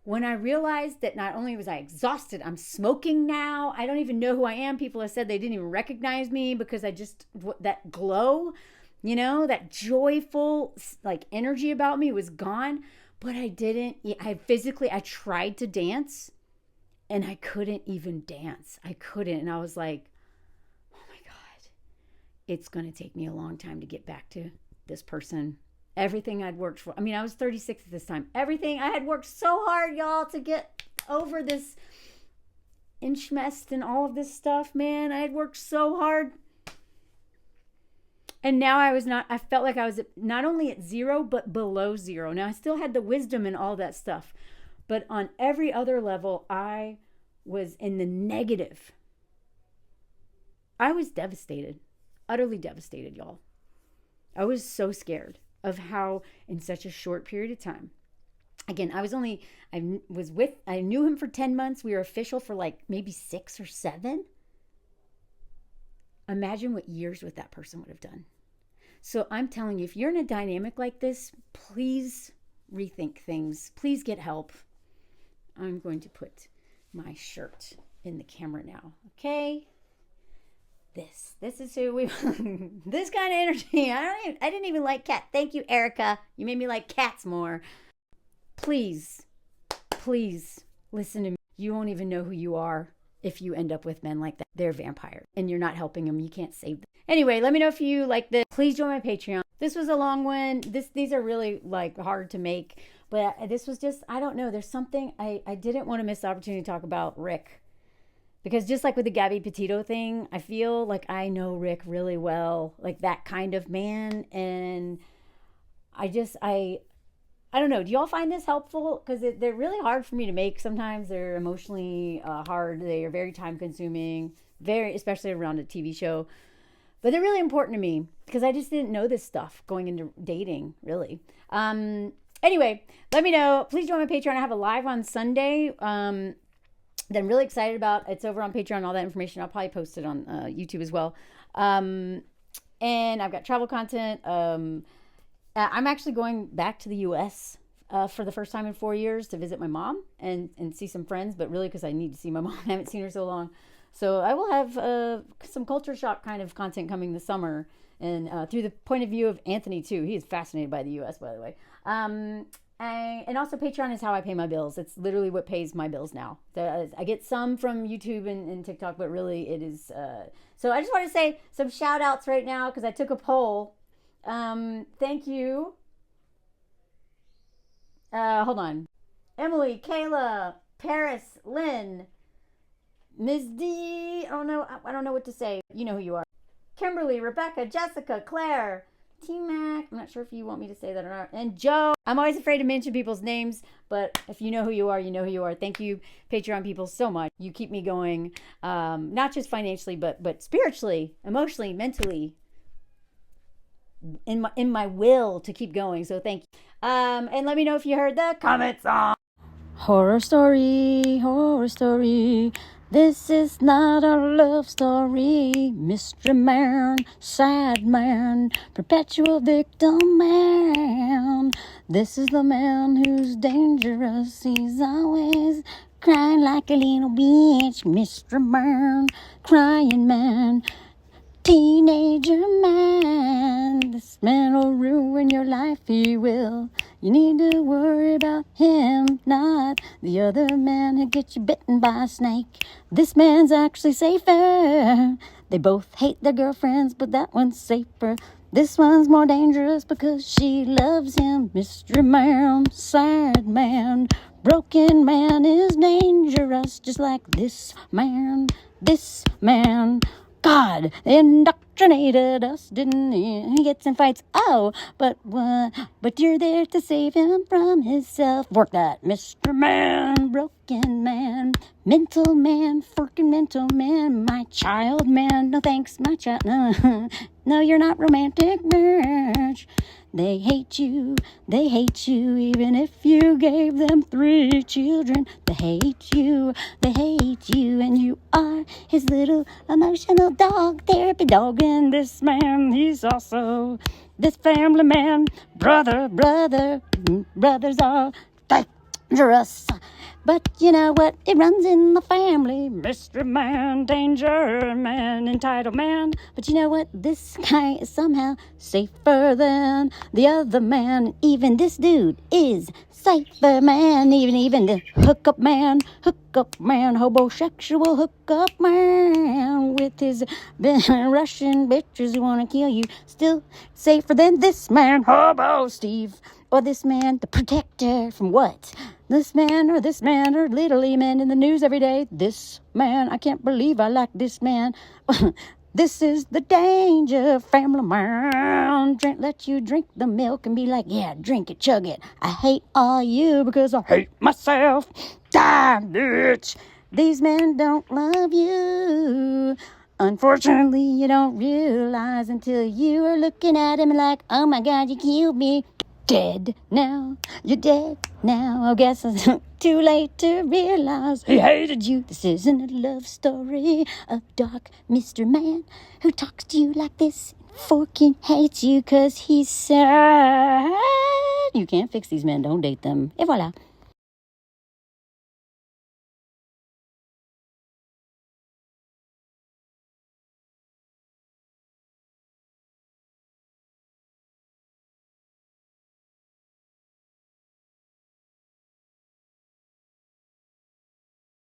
When I realized that not only was I exhausted, I'm smoking now. I don't even know who I am. People have said they didn't even recognize me because that glow, that joyful energy about me was gone. But I didn't, I tried to dance and I couldn't even dance. I couldn't. And I was like, oh my God, it's going to take me a long time to get back to this person. Everything I'd worked for. I was 36 at this time. Everything I had worked so hard, y'all, to get over this inchmest and all of this stuff, man. I had worked so hard. And now I felt like I was not only at zero, but below zero. Now I still had the wisdom and all that stuff. But on every other level, I was in the negative. I was devastated. Utterly devastated, y'all. I was so scared of how in such a short period of time, again, I knew him for 10 months. We were official for maybe 6 or 7. Imagine what years with that person would have done. So I'm telling you, if you're in a dynamic like this, please rethink things. Please get help. I'm going to put my shirt in the camera now. Okay. This is who we this kind of energy. I didn't even like cat. Thank you, Erica. You made me like cats more. Please listen to me. You won't even know who you are if you end up with men like that. They're vampires and you're not helping them. You can't save them. Anyway, let me know if you like this. Please join my Patreon. This was a long one. These are really like hard to make, but this was just, I don't know. There's something I didn't want to miss the opportunity to talk about Rick, because just like with the Gabby Petito thing, I feel like I know Rick really well, like that kind of man. And I don't know. Do y'all find this helpful? Because they're really hard for me to make. Sometimes they're emotionally hard. They are very time consuming, especially around a TV show. But they're really important to me because I just didn't know this stuff going into dating, really. Anyway, let me know. Please join my Patreon. I have a live on Sunday that I'm really excited about. It's over on Patreon, all that information. I'll probably post it on YouTube as well. And I've got travel content. I'm actually going back to the U.S. For the first time in 4 years to visit my mom and see some friends, but really because I need to see my mom. I haven't seen her so long. So I will have some culture shock kind of content coming this summer, and through the point of view of Anthony too. He is fascinated by the U.S., by the way. And also Patreon is how I pay my bills. It's literally what pays my bills now. I get some from YouTube and TikTok, but really it is. So I just want to say some shout outs right now because I took a poll. Thank you. Hold on. Emily, Kayla, Paris, Lynn, Ms. D, I don't know what to say. You know who you are. Kimberly, Rebecca, Jessica, Claire, T-Mac. I'm not sure if you want me to say that or not. And Joe. I'm always afraid to mention people's names, but if you know who you are, you know who you are. Thank you, Patreon people, so much. You keep me going, not just financially, but spiritually, emotionally, mentally, in my will to keep going. So thank you. And let me know if you heard the comment song. Horror story. This is not a love story. Mystery man, sad man, perpetual victim man. This is the man who's dangerous. He's always crying like a little bitch. Mystery man, crying man, teenager man. This man will ruin your life, he will. You need to worry about him, not the other man who gets you bitten by a snake. This man's actually safer. They both hate their girlfriends, but that one's safer. This one's more dangerous because she loves him. Mystery man, sad man, broken man is dangerous, just like this man. This man, God indoctrinated us, didn't he? He gets in fights, but you're there to save him from himself. Work that, Mr. Man, broken man, mental man, forking mental man, my child man. No thanks, my child. No, you're not romantic marriage. They hate you, even if you gave them 3 children. They hate you, and you are his little emotional dog, therapy dog. And this man, he's also this family man. Brothers are dangerous. But you know what? It runs in the family. Mystery man, danger man, entitled man. But you know what? This guy is somehow safer than the other man. Even this dude is safer, man. Even the hookup man, homosexual hookup man with his Russian bitches who want to kill you. Still safer than this man, hobo Steve. Or this man, the protector from what? This man or literally men in the news every day. This man, I can't believe I like this man. This is the danger, family man. Let you drink the milk and be like, yeah, drink it, chug it. I hate all you because I hate myself. Die, bitch. These men don't love you. Unfortunately, you don't realize until you are looking at him like, oh my God, you killed me. Dead now, you're dead now. I guess it's too late to realize he hated you. This isn't a love story of dark Mr. Man who talks to you like this. Fucking hates you cause he's sad. You can't fix these men, don't date them. Et voilà.